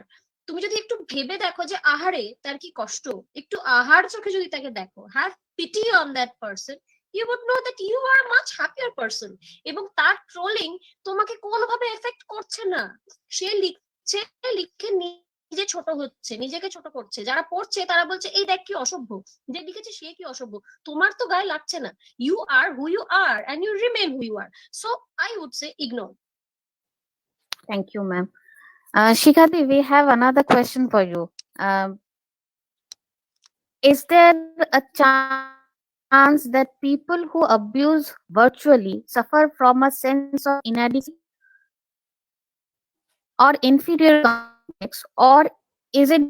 তুমি যদি একটু ভেবে দেখো যে আহারে তার কি কষ্ট, একটু আহার চোখে যদি তাকে দেখো, have PT on that person, you would know that you are a much happier person. এবং তার ট্রোলিং তোমাকে কোনোভাবে এফেক্ট করছে না। সে লিখছে, লিখে নিজে ছোট হচ্ছে, নিজেকে ছোট করছে, যারা পড়ছে তারা বলছে এই দেখ কি অসভ্য, যে লিখেছে সে কি অসভ্য। তোমার তো গায়ে লাগছে না। You are who you are and you remain who you are. So I would say ignore. Thank you, ma'am. Shikadi, we have another question for you. Is there a chance that people who abuse virtually suffer from a sense of inadequacy or inferior complex, or is it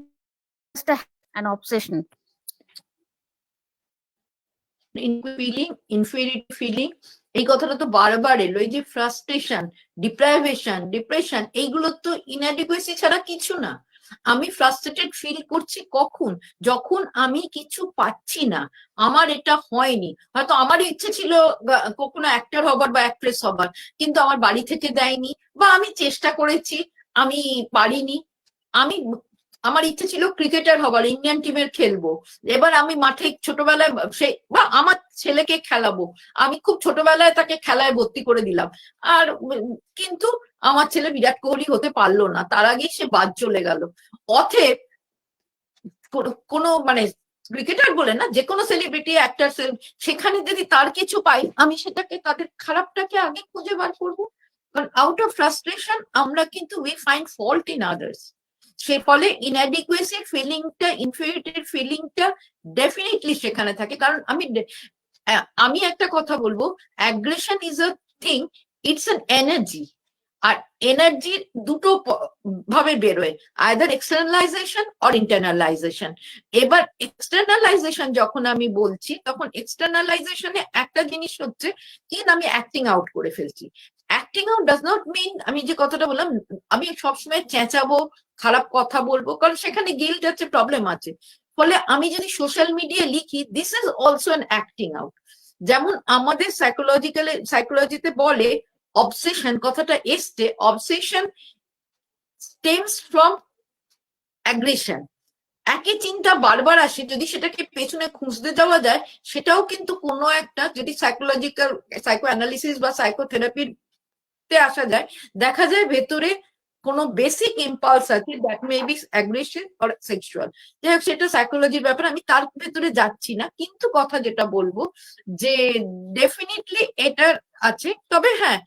just an obsession? Inferiority feeling, এই কথাটা তো বারবার এলো। এই যে frustration, depression, এইগুলো তো ইনঅ্যাডিকুয়েসি ছাড়া কিছু না। আমি ফ্রাস্ট্রেটেড ফিল করছি কখন? যখন আমি কিছু পাচ্ছি না, আমার এটা হয়নি। হয়তো আমার ইচ্ছে ছিল কখনো অ্যাক্টর হবার বা অ্যাক্ট্রেস হবার, কিন্তু আমার বাড়ি থেকে দেয়নি, বা আমি চেষ্টা করেছি আমি পারিনি। আমার ইচ্ছে ছিল ক্রিকেটার হবার, ইন্ডিয়ান টিমের খেলবো। এবার আমি মাঠে ছোটবেলায় সেই বা আমার ছেলেকে খেলাবো, আমি খুব ছোটবেলায় তাকে খেলায় ভর্তি করে দিলাম। আর কিন্তু আমার ছেলে বিরাট কোহলি হতে পারলো না, তার আগেই সে বাদ চলে গেল। অতএব কোনো মানে ক্রিকেটার বলে না, যে কোনো সেলিব্রিটি অ্যাক্টর, সেখানে যদি তার কিছু পাই, আমি সেটাকে তাদের খারাপটাকে আগে খুঁজে বার করবো। কারণ আউট অফ ফ্রাস্ট্রেশন আমরা কিন্তু we find fault in others. সে ফলে ইনঅ্যাডিকুয়েসি ফিলিংটা, ইনফেরিয়রিটির ফিলিংটা ডেফিনেটলি সেখানে থাকে। কারণ আমি একটা কথা বলবো, aggression is a thing, it's an energy. আর এনার্জি দুটো ভাবে বেরোয়, আইদার এক্সটার্নালাইজেশন অর ইন্টারনালাইজেশন। এবার এক্সটার্নালাইজেশন যখন আমি বলছি, তখন এক্সটার্নালাইজেশনে একটা জিনিস হচ্ছে কি, আমি অ্যাক্টিং আউট করে ফেলছি। Acting out does not mean আমি যে কথাটা বললাম আমি সবসময় চেঁচাবো, খারাপ কথা বলবো, কারণ সেখানে গিল্ট আছে, প্রবলেম আছে। ফলে আমি যদি সোশ্যাল মিডিয়া লিখি, this is also an acting out. যেমন আমাদের সাইকোলজিতে বলে অবসেশন কথাটা এসছে, অবসেশন স্টেমস ফ্রম অ্যাগ্রেশন। একই চিন্তা বারবার আসে, যদি সেটাকে পেছনে খুঁজতে যাওয়া যায়, সেটাও কিন্তু কোনো একটা, যদি সাইকোলজিক্যাল সাইকো অ্যানালিসিস বা সাইকোথেরাপিতে আসা যায়, দেখা যায় ভেতরে কোনো বেসিক ইম্পালস আছে, that may be aggression or sexual. যাই হোক, সেটা সাইকোলজির ব্যাপার, আমি তার ভেতরে যাচ্ছি না। কিন্তু কথা যেটা বলবো যে ডেফিনেটলি এটা আছে। তবে হ্যাঁ,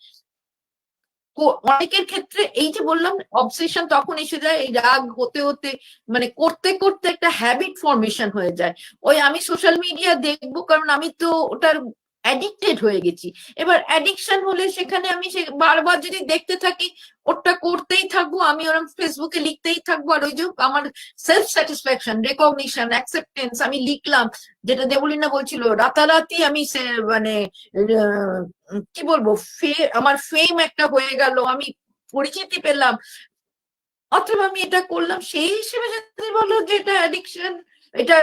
অনেকের ক্ষেত্রে এই যে বললাম অবসেশন তখন এসে যায়, এই রাগ হতে হতে মানে করতে করতে একটা হ্যাবিট ফর্মেশন হয়ে যায়। ওই আমি সোশ্যাল মিডিয়া দেখবো কারণ আমি তো ওটার অ্যাডিক্টেড হয়ে গেছি। এবার অ্যাডিকশন হলে সেখানে আমি বারবার যদি দেখতে থাকি, ওটা করতেই থাকবো, আমি ওরকম ফেসবুকে লিখতেই থাকবো। আর ওই যে আমার সেলফ স্যাটিসফ্যাকশন, রেকগনিশন, অ্যাকসেপ্টেন্স, আমি লিখলাম, যেটা দেবলীনা বলছিল, রাতারাতি আমি মানে কি বলবো, আমার ফেম একটা হয়ে গেল, আমি পরিচিতি পেলাম, অথবা আমি এটা করলাম। সেই হিসেবে যদি বলো যে এটা অ্যাডিকশন, এটা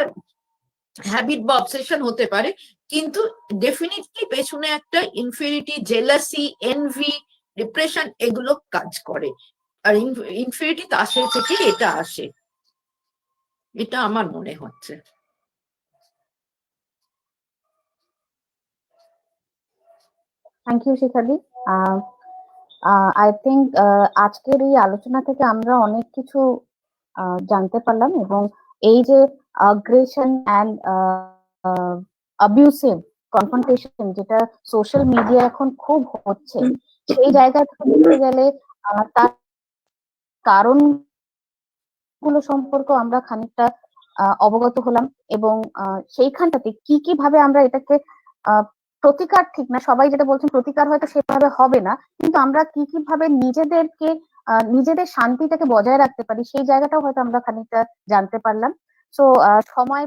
হ্যাবিট বা অবসেশন হতে পারে, কিন্তু ডেফিনেটলি পেছনে একটা ইনফেরিটি, জেলাসি, এনভি, ডিপ্রেশন এগুলো কাজ করে। আর ইনফেরিটি তার থেকে এটা আসে, এটা আমার মনে হচ্ছে। থ্যাংক ইউ শিখাদি। আই থিঙ্ক আজকের এই আলোচনা থেকে আমরা অনেক কিছু জানতে পারলাম, এবং এই যে আগ্রেশন অ্যান্ড অ্যাবিউসিভ কনফ্রন্টেশন যেটা সোশ্যাল মিডিয়া এখন খুব হচ্ছে, সেই জায়গা থেকে দেখতে গেলে তার কারণ গুলো সম্পর্কে আমরা খানিকটা অবগত হলাম, এবং সেইখানটাতে কি কি ভাবে আমরা এটাকে প্রতিকার, ঠিক না সবাই যেটা বলছেন প্রতিকার হয়তো সেভাবে হবে না, কিন্তু আমরা কি কি ভাবে নিজেদেরকে নিজেদের শান্তিটাকে বজায় রাখতে পারি, সেই জায়গাটাও হয়তো আমরা খানিকটা জানতে পারলাম। সো সময়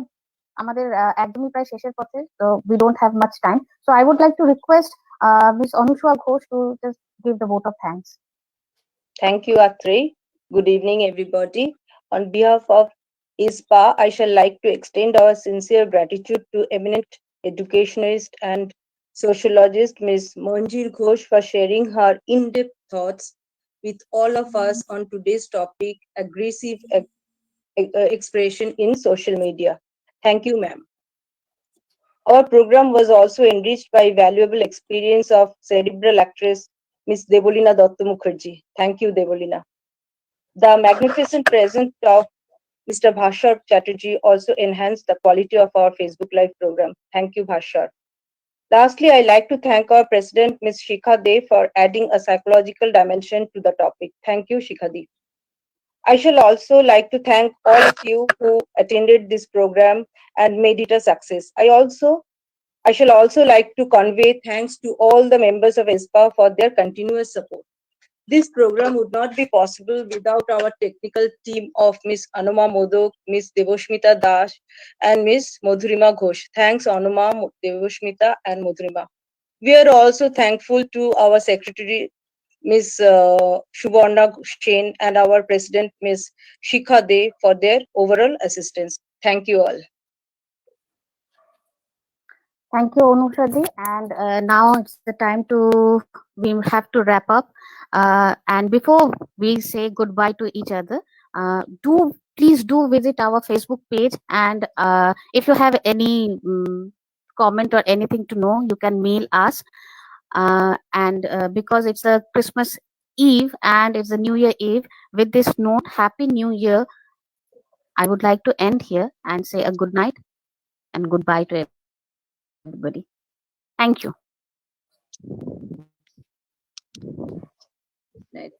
আমাদের একদমই প্রায় শেষের পথে, তো we don't have much time. So I would like to request miss Anusha Ghosh to just give the vote of thanks. Thank you, Atri. Good evening, everybody. On behalf of ISPA, I shall like to extend our sincere gratitude to eminent educationist and sociologist Ms. Mohanjir Ghosh for sharing her in-depth thoughts with all of us on today's topic, aggressive expression in social media. Thank you, ma'am. Our program was also enriched by valuable experience of cerebral actress Ms. Debolina Datta Mukherjee. Thank you, Debolina. The magnificent presence of Mr. Bhashar Chatterjee also enhanced the quality of our Facebook Live program. Thank you, Bhashar. Lastly, I'd like to thank our President, Ms. Shikha De, for adding a psychological dimension to the topic. Thank you, Shikha De. I shall also like to thank all of you who attended this program and made it a success. I shall also like to convey thanks to all the members of ISPA for their continuous support. This program would not be possible without our technical team of Ms. Anuma Modok, Ms. Devoshmita Das, and Ms. Madhurima Ghosh. Thanks, Anuma, Devoshmita, and Madhurima. We are also thankful to our secretary, Ms. Shubharna Sen, and our president, Ms. Shikha De, for their overall assistance. Thank you all. Thank you, Anushadi. And now it's the time we have to wrap up. And before we say goodbye to each other, do please please do visit our Facebook page, and if you have any comment or anything to know, you can mail us. And because it's a Christmas Eve and it's a New Year Eve, with this note, Happy New Year, I would like to end here and say a good night and goodbye to everybody. Thank you. Right.